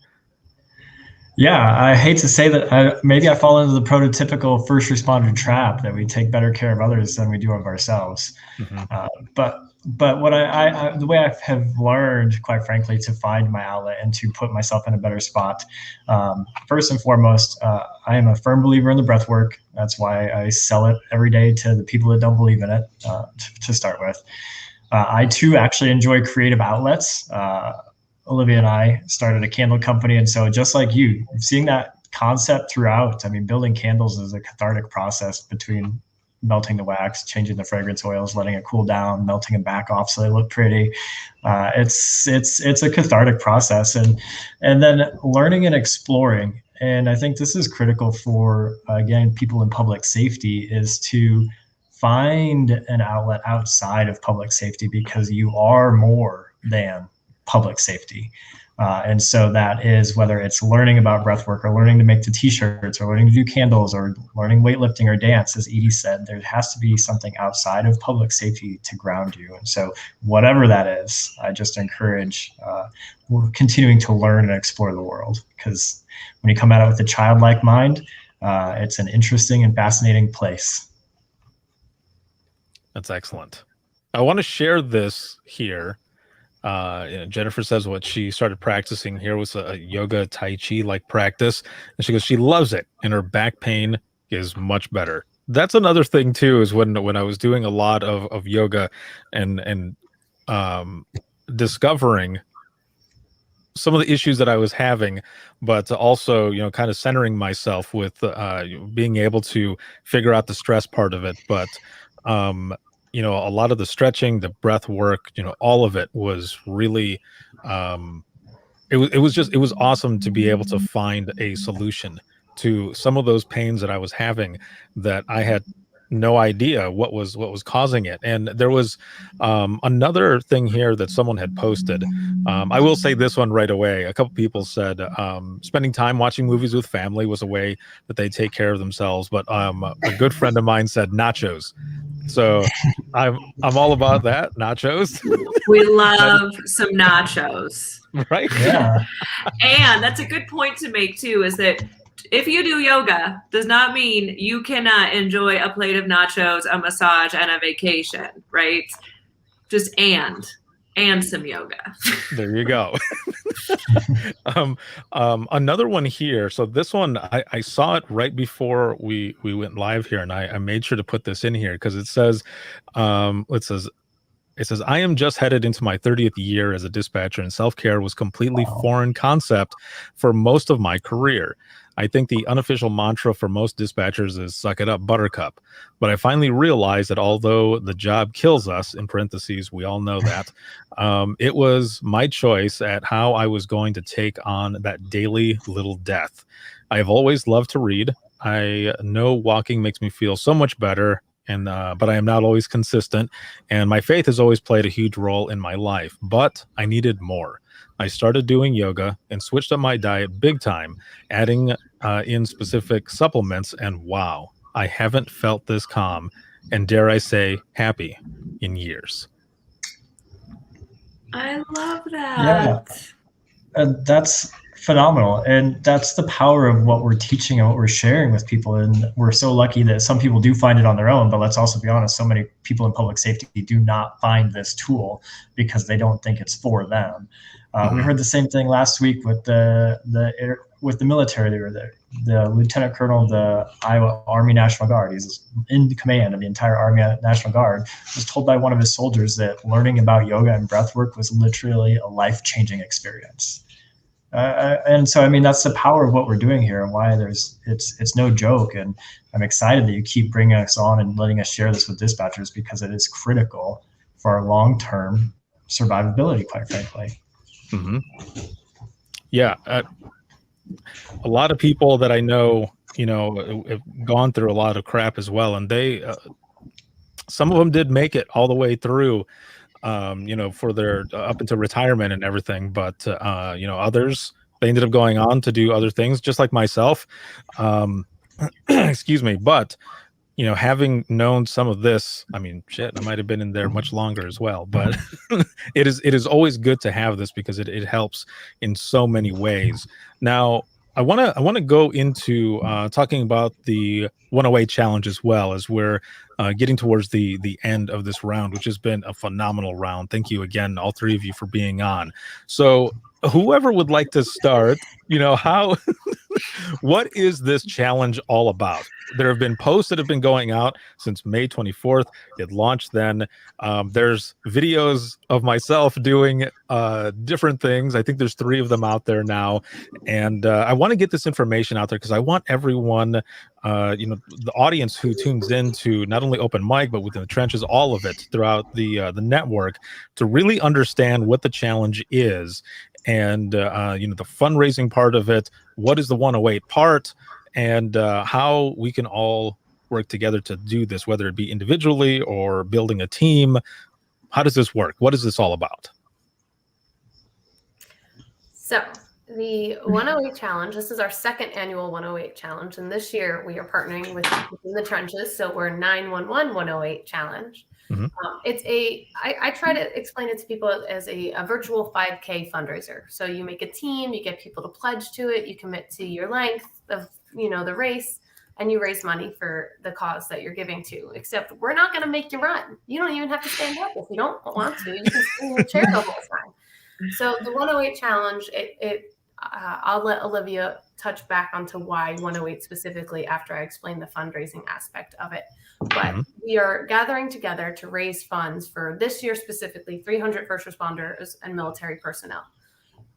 Yeah, I hate to say that maybe I fall into the prototypical first responder trap that we take better care of others than we do of ourselves. Mm-hmm. But what I the way I have learned, quite frankly, to find my outlet and to put myself in a better spot. First and foremost, I am a firm believer in the breath work. That's why I sell it every day to the people that don't believe in it, to start with. I too actually enjoy creative outlets. Olivia and I started a candle company. And so just like you, seeing that concept throughout, I mean, building candles is a cathartic process between melting the wax, changing the fragrance oils, letting it cool down, melting them back off so they look pretty. It's a cathartic process. And then learning and exploring. And I think this is critical for, again, people in public safety, is to find an outlet outside of public safety, because you are more than public safety. And so that is whether it's learning about breathwork, or learning to make the t-shirts, or learning to do candles, or learning weightlifting or dance. As Edie said, there has to be something outside of public safety to ground you. And so whatever that is, I just encourage continuing to learn and explore the world, because when you come at it with a childlike mind, it's an interesting and fascinating place. That's excellent. I want to share this here. Jennifer says what she started practicing here was a yoga Tai Chi like practice, and she goes she loves it, and her back pain is much better. That's another thing too, is when I was doing a lot of yoga and discovering some of the issues that I was having, but also kind of centering myself with being able to figure out the stress part of it. But a lot of the stretching, the breath work, all of it was really, it was awesome to be able to find a solution to some of those pains that I was having, that I had no idea what was causing it. And there was another thing here that someone had posted. I will say this one right away. A couple people said spending time watching movies with family was a way that they take care of themselves. But a good friend of mine said nachos. So I'm all about that, nachos. We love some nachos. Right? Yeah. And that's a good point to make too, is that if you do yoga, does not mean you cannot enjoy a plate of nachos, a massage, and a vacation, right? Just and some yoga. There you go. Another one here. So this one, I saw it right before we went live here, and I made sure to put this in here because it says, I am just headed into my 30th year as a dispatcher, and self-care was completely foreign concept for most of my career. I think the unofficial mantra for most dispatchers is suck it up, buttercup. But I finally realized that although the job kills us, in parentheses, we all know that, it was my choice at how I was going to take on that daily little death. I have always loved to read. I know walking makes me feel so much better, but I am not always consistent, and my faith has always played a huge role in my life, but I needed more. I started doing yoga and switched up my diet big time, adding in specific supplements, and wow, I haven't felt this calm and, dare I say, happy in years. I love that. Yeah. And that's phenomenal. And that's the power of what we're teaching and what we're sharing with people. And we're so lucky that some people do find it on their own, but let's also be honest, so many people in public safety do not find this tool because they don't think it's for them. We heard the same thing last week with the military. They were the lieutenant colonel of the Iowa Army National Guard. He's in command of the entire Army National Guard. Was told by one of his soldiers that learning about yoga and breath work was literally a life-changing experience. And so, I mean, that's the power of what we're doing here, and why it's no joke. And I'm excited that you keep bringing us on and letting us share this with dispatchers, because it is critical for our long-term survivability, quite frankly. Mm-hmm. Yeah. A lot of people that I know, have gone through a lot of crap as well. And some of them did make it all the way through, for their up into retirement and everything. But, others, they ended up going on to do other things, just like myself. Excuse me. But, having known some of this, I mean, shit, I might have been in there much longer as well. But it is always good to have this, because it helps in so many ways. Now, I want to go into talking about the 108 challenge as well, as we're getting towards the end of this round, which has been a phenomenal round. Thank you again, all three of you, for being on. So whoever would like to start, what is this challenge all about? There have been posts that have been going out since May 24th. It launched then. There's videos of myself doing different things. I think there's 3 of them out there now. And I want to get this information out there, because I want everyone, the audience who tunes in to not only open mic, but within the trenches, all of it throughout the network, to really understand what the challenge is. And, the fundraising part of it, what is the 108 part, and how we can all work together to do this, whether it be individually or building a team. How does this work? What is this all about? So the 108 Challenge, this is our second annual 108 Challenge. And this year we are partnering with People in the Trenches. So we're 911 108 Challenge. Mm-hmm. I try to explain it to people as a virtual 5K fundraiser. So you make a team, you get people to pledge to it, you commit to your length of, the race, and you raise money for the cause that you're giving to. Except we're not going to make you run. You don't even have to stand up if you don't want to. You can stay in your chair the whole time. So the 108 Challenge, I'll let Olivia touch back onto why 108 specifically after I explain the fundraising aspect of it. But we are gathering together to raise funds for this year specifically 300 first responders and military personnel.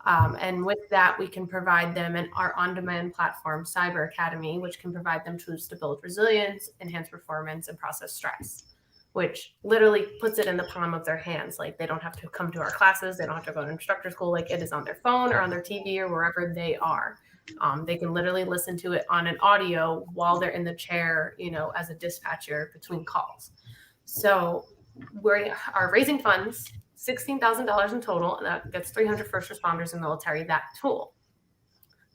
And with that, we can provide them our on-demand platform, Cyber Academy, which can provide them tools to build resilience, enhance performance, and process stress. which literally puts it in the palm of their hands. Like they don't have to come to our classes. They don't have to go to instructor school. Like it is on their phone or on their TV or wherever they are. They can literally listen to it on an audio while they're in the chair, as a dispatcher between calls. So we are raising funds, $16,000 in total, and that gets 300 first responders and military that tool.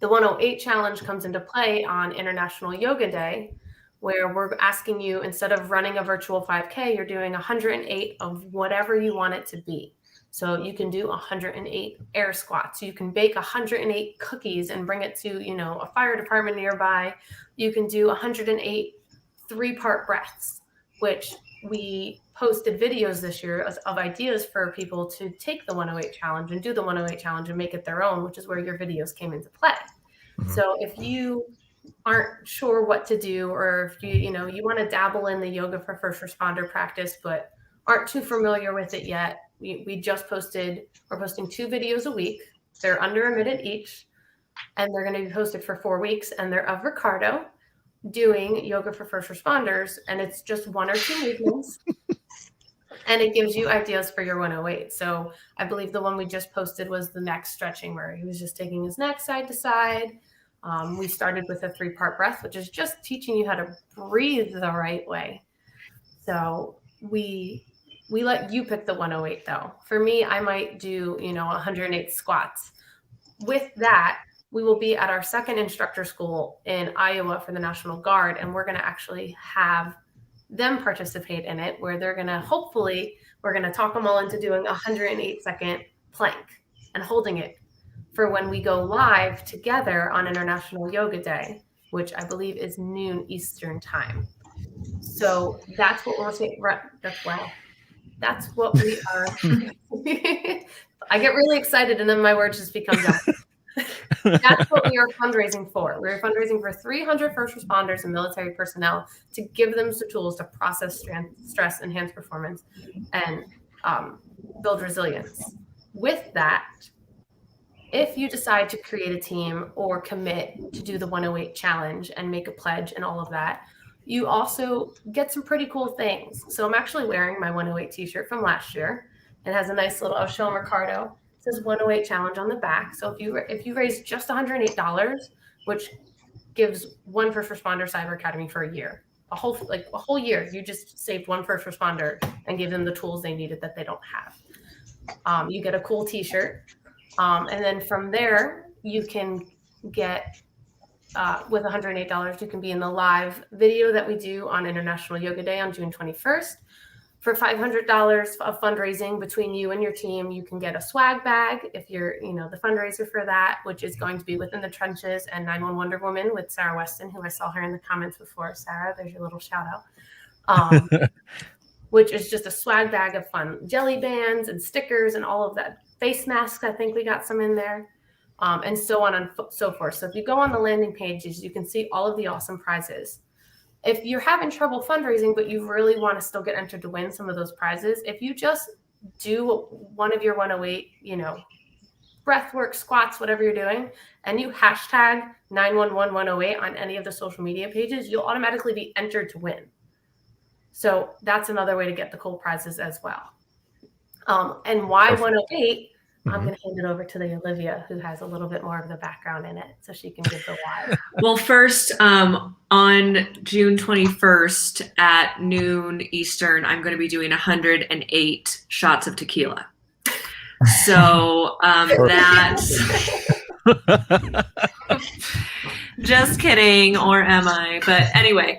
The 108 challenge comes into play on International Yoga Day, where we're asking you, instead of running a virtual 5K, you're doing 108 of whatever you want it to be. So you can do 108 air squats. You can bake 108 cookies and bring it to, a fire department nearby. You can do 108 3-part breaths, which we posted videos this year of ideas for people to take the 108 challenge and do the 108 challenge and make it their own, which is where your videos came into play. Mm-hmm. So if you aren't sure what to do, or if you want to dabble in the yoga for first responder practice, but aren't too familiar with it yet, we're posting 2 videos a week. They're under a minute each, and they're going to be posted for 4 weeks, and they're of Ricardo doing yoga for first responders, and it's just 1 or 2 movements. And it gives you ideas for your 108. So I believe the one we just posted was the neck stretching, where he was just taking his neck side to side. We started with a 3-part breath, which is just teaching you how to breathe the right way. So we let you pick the 108 though. For me, I might do, 108 squats. With that, we will be at our second instructor school in Iowa for the National Guard, and we're going to actually have them participate in it, where we're going to talk them all into doing a 108-second plank and holding it for when we go live together on International Yoga Day, which I believe is noon Eastern time. So that's what we're saying. That's what we are. I get really excited and then my words just become dumb. That's what we are fundraising for. We're fundraising for 300 first responders and military personnel to give them the tools to process stress, enhance performance, and build resilience. With that, if you decide to create a team or commit to do the 108 challenge and make a pledge and all of that, you also get some pretty cool things. So I'm actually wearing my 108 t-shirt from last year. It has a nice little, I'll show Ricardo. It says 108 challenge on the back. So if you raise just $108, which gives 1 first responder cyber academy for a year, a whole year, you just saved 1 first responder and gave them the tools they needed that they don't have. You get a cool t-shirt. And then from there, you can get, with $108, you can be in the live video that we do on International Yoga Day on June 21st. For $500 of fundraising between you and your team, you can get a swag bag if you're, the fundraiser for that, which is going to be Within the Trenches and 911 Wonder Woman with Sarah Weston, who I saw her in the comments before. Sarah, there's your little shout out. Which is just a swag bag of fun jelly bands and stickers and all of that. Face masks, I think we got some in there, and so on and so forth. So if you go on the landing pages, you can see all of the awesome prizes. If you're having trouble fundraising, but you really want to still get entered to win some of those prizes, if you just do one of your 108, breath work, squats, whatever you're doing, and you hashtag 911-108 on any of the social media pages, you'll automatically be entered to win. So that's another way to get the cool prizes as well. And why 108? I'm going to hand it over to the Olivia, who has a little bit more of the background in it, so she can give the why. Well, first, on June 21st at noon Eastern, I'm going to be doing 108 shots of tequila. So that's just kidding, or am I? But anyway,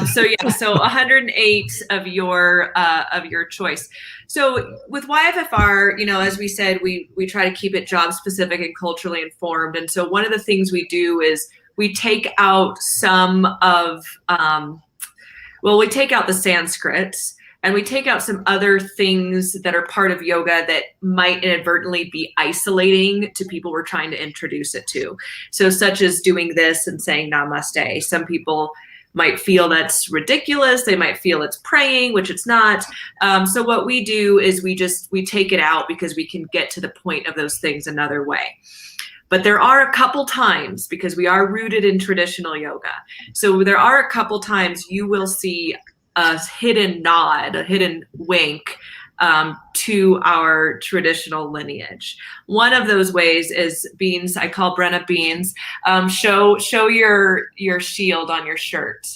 so 108 of your choice. So with YFFR, as we said, we try to keep it job specific and culturally informed. And so one of the things we do is we take out some of, we take out the Sanskrit, and we take out some other things that are part of yoga that might inadvertently be isolating to people we're trying to introduce it to. So such as doing this and saying namaste. Some people might feel that's ridiculous. They might feel it's praying, which it's not. So what we do is we take it out because we can get to the point of those things another way. But there are a couple times, because we are rooted in traditional yoga, so there are a couple times you will see a hidden nod, a hidden wink to our traditional lineage. One of those ways is beans. I call Brenna beans. Show your shield on your shirt.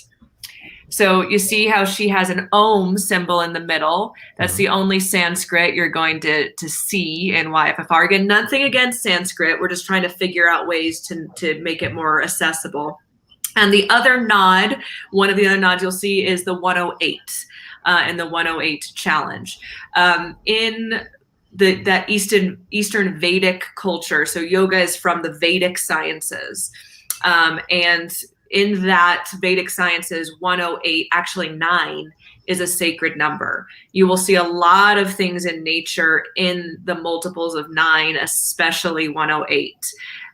So you see how she has an Om symbol in the middle. That's the only Sanskrit you're going to see in YFFR. Again, nothing against Sanskrit. We're just trying to figure out ways to make it more accessible. And the other nod, one of the other nods you'll see is the 108 in the 108 challenge. In that Eastern Vedic culture, so yoga is from the Vedic sciences. And in that Vedic sciences, 108, actually 9, is a sacred number. You will see a lot of things in nature in the multiples of 9, especially 108.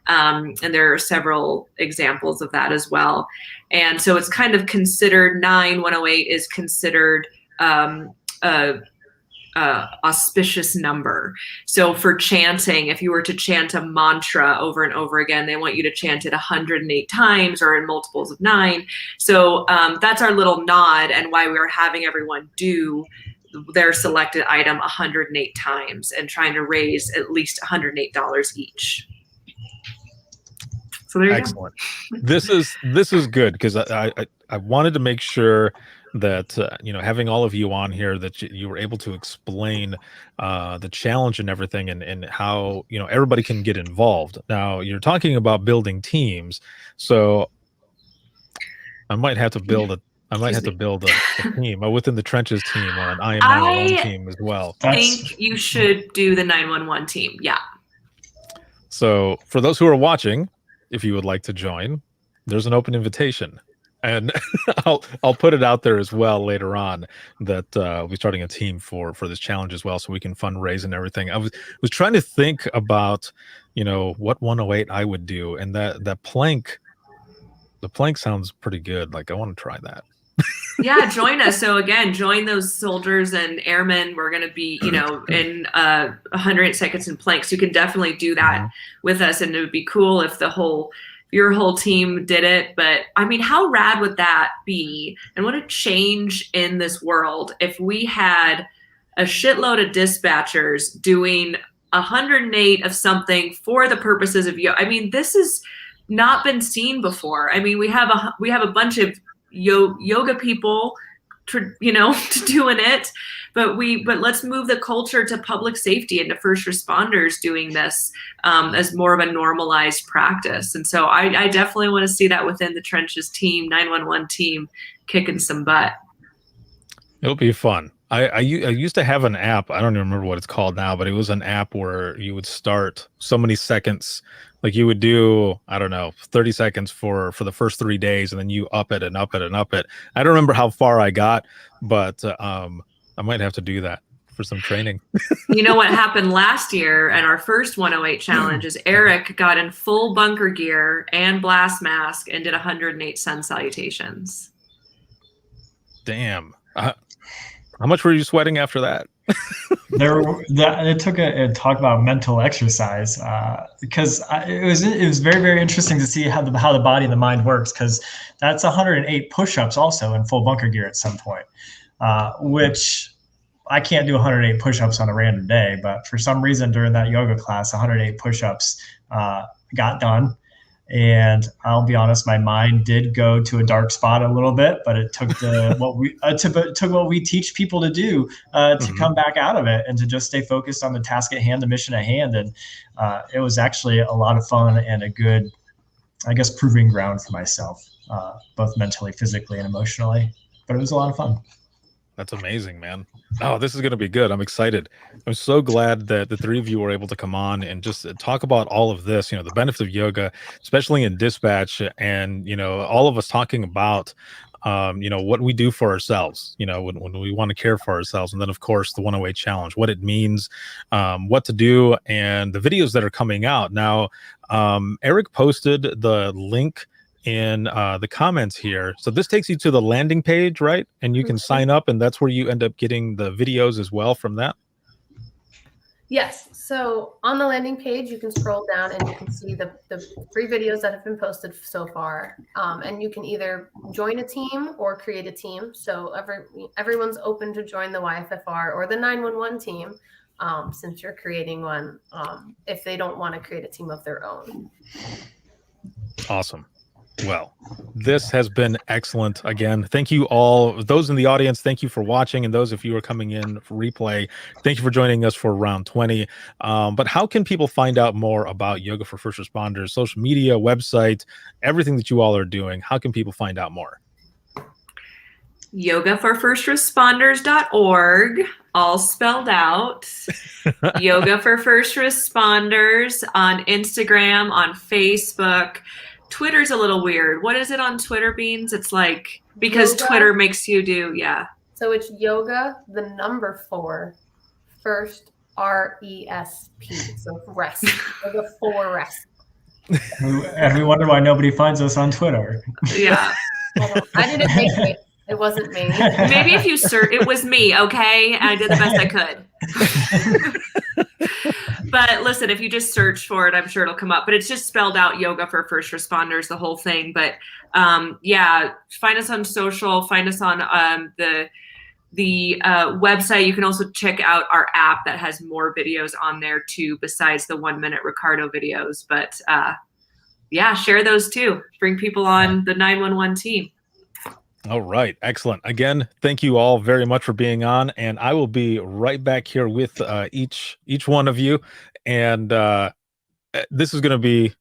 And there are several examples of that as well. And so it's kind of considered 108 is considered auspicious number. So for chanting, if you were to chant a mantra over and over again, they want you to chant it 108 times or in multiples of 9. So that's our little nod and why we are having everyone do their selected item 108 times and trying to raise at least $108 each. So there you Excellent. Go. This is good because I wanted to make sure that having all of you on here, that you were able to explain the challenge and everything, and how everybody can get involved. Now you're talking about building teams, so I might have to build a team, a Within the Trenches team, or an I Am 911 team as well. I think you should do the 911 team. Yeah. So for those who are watching, if you would like to join, there's an open invitation. And I'll put it out there as well later on that we're starting a team for this challenge as well, so we can fundraise and everything. I was trying to think about what 108 I would do, and that plank, the plank sounds pretty good. Like I want to try that. Yeah, join us. So again, join those soldiers and airmen. We're going to be in 100 seconds in planks. You can definitely do that with us, and it would be cool if your whole team did it. But I mean, how rad would that be? And what a change in this world if we had a shitload of dispatchers doing 108 of something for the purposes of yoga. I mean, this has not been seen before. I mean, we have a bunch of yoga people doing it, but let's move the culture to public safety and to first responders doing this as more of a normalized practice. And so I definitely want to see that Within the Trenches team, 911 team, kicking some butt. It'll be fun. I used to have an app. I don't even remember what it's called now, but it was an app where you would start so many seconds. Like you would do, I don't know, 30 seconds for the first 3 days, and then you up it and up it and up it. I don't remember how far I got, but I might have to do that for some training. You know what happened last year at our first 108 challenge is Eric got in full bunker gear and blast mask and did 108 sun salutations. Damn. How much were you sweating after that? It took a talk about mental exercise because it was very, very interesting to see how the body and the mind works, because that's 108 push-ups also in full bunker gear at some point, which I can't do 108 push-ups on a random day, but for some reason during that yoga class, 108 push-ups got done. And I'll be honest, my mind did go to a dark spot a little bit, but it took what we teach people to do to come back out of it and to just stay focused on the task at hand, the mission at hand. And it was actually a lot of fun and a good, I guess, proving ground for myself, both mentally, physically, and emotionally. But it was a lot of fun. That's amazing, man. Oh, this is going to be good. I'm excited. I'm so glad that the three of you were able to come on and just talk about all of this, the benefits of yoga, especially in dispatch, and, all of us talking about, what we do for ourselves, when we want to care for ourselves. And then, of course, the 108 challenge, what it means, what to do, and the videos that are coming out. Now, Eric posted the link in the comments here. So this takes you to the landing page, right? And you can sign up, and that's where you end up getting the videos as well from that. Yes. So on the landing page, you can scroll down and you can see the 3 videos that have been posted so far. And you can either join a team or create a team. So everyone's open to join the YFFR or the 911 team, since you're creating one, if they don't want to create a team of their own. Awesome. Well, this has been excellent. Again, thank you all. Those in the audience, thank you for watching. And those of you who are coming in for replay, thank you for joining us for round 20. But how can people find out more about Yoga for First Responders, social media, website, everything that you all are doing? How can people find out more? yogaforfirstresponders.org, all spelled out. Yoga for First Responders on Instagram, on Facebook. Twitter's a little weird. What is it on Twitter, Beans? It's like, because Yoga. Twitter makes you do, yeah. So it's yoga, the number 4, first RESP. So rest. Yoga for rest. And we wonder why nobody finds us on Twitter. Yeah. I didn't make it. It wasn't me. Maybe if you search, it was me, okay? I did the best I could. But listen, if you just search for it, I'm sure it'll come up. But it's just spelled out Yoga for First Responders, the whole thing. But yeah, find us on social, find us on the website. You can also check out our app that has more videos on there too, besides the 1-minute Ricardo videos. But yeah, share those too. Bring people on the 911 team. All right. Excellent. Again, thank you all very much for being on. And I will be right back here with each one of you. And this is going to be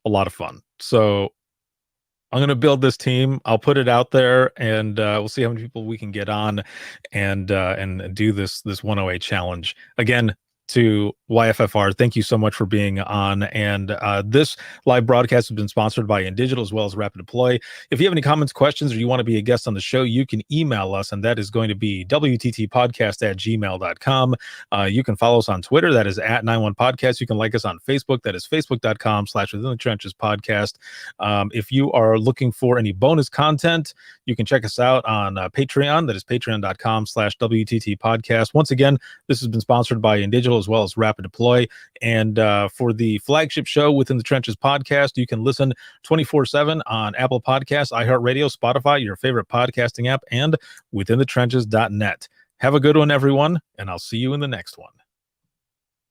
a lot of fun. So I'm going to build this team. I'll put it out there, and we'll see how many people we can get on and do this 108 challenge. Again, to YFFR, thank you so much for being on. And this live broadcast has been sponsored by InDigital as well as Rapid Deploy. If you have any comments, questions, or you want to be a guest on the show, you can email us, and that is going to be wttpodcast@gmail.com. You can follow us on Twitter, that is @91podcast. You can like us on Facebook, that is facebook.com/Within the Trenches podcast. If you are looking for any bonus content, you can check us out on Patreon, that is patreon.com/WTT podcast. Once again, this has been sponsored by InDigital as well as Rapid Deploy. And for the flagship show Within the Trenches podcast, you can listen 24/7 on Apple Podcasts, iHeartRadio, Spotify, your favorite podcasting app, and withinthetrenches.net. Have a good one, everyone, and I'll see you in the next one.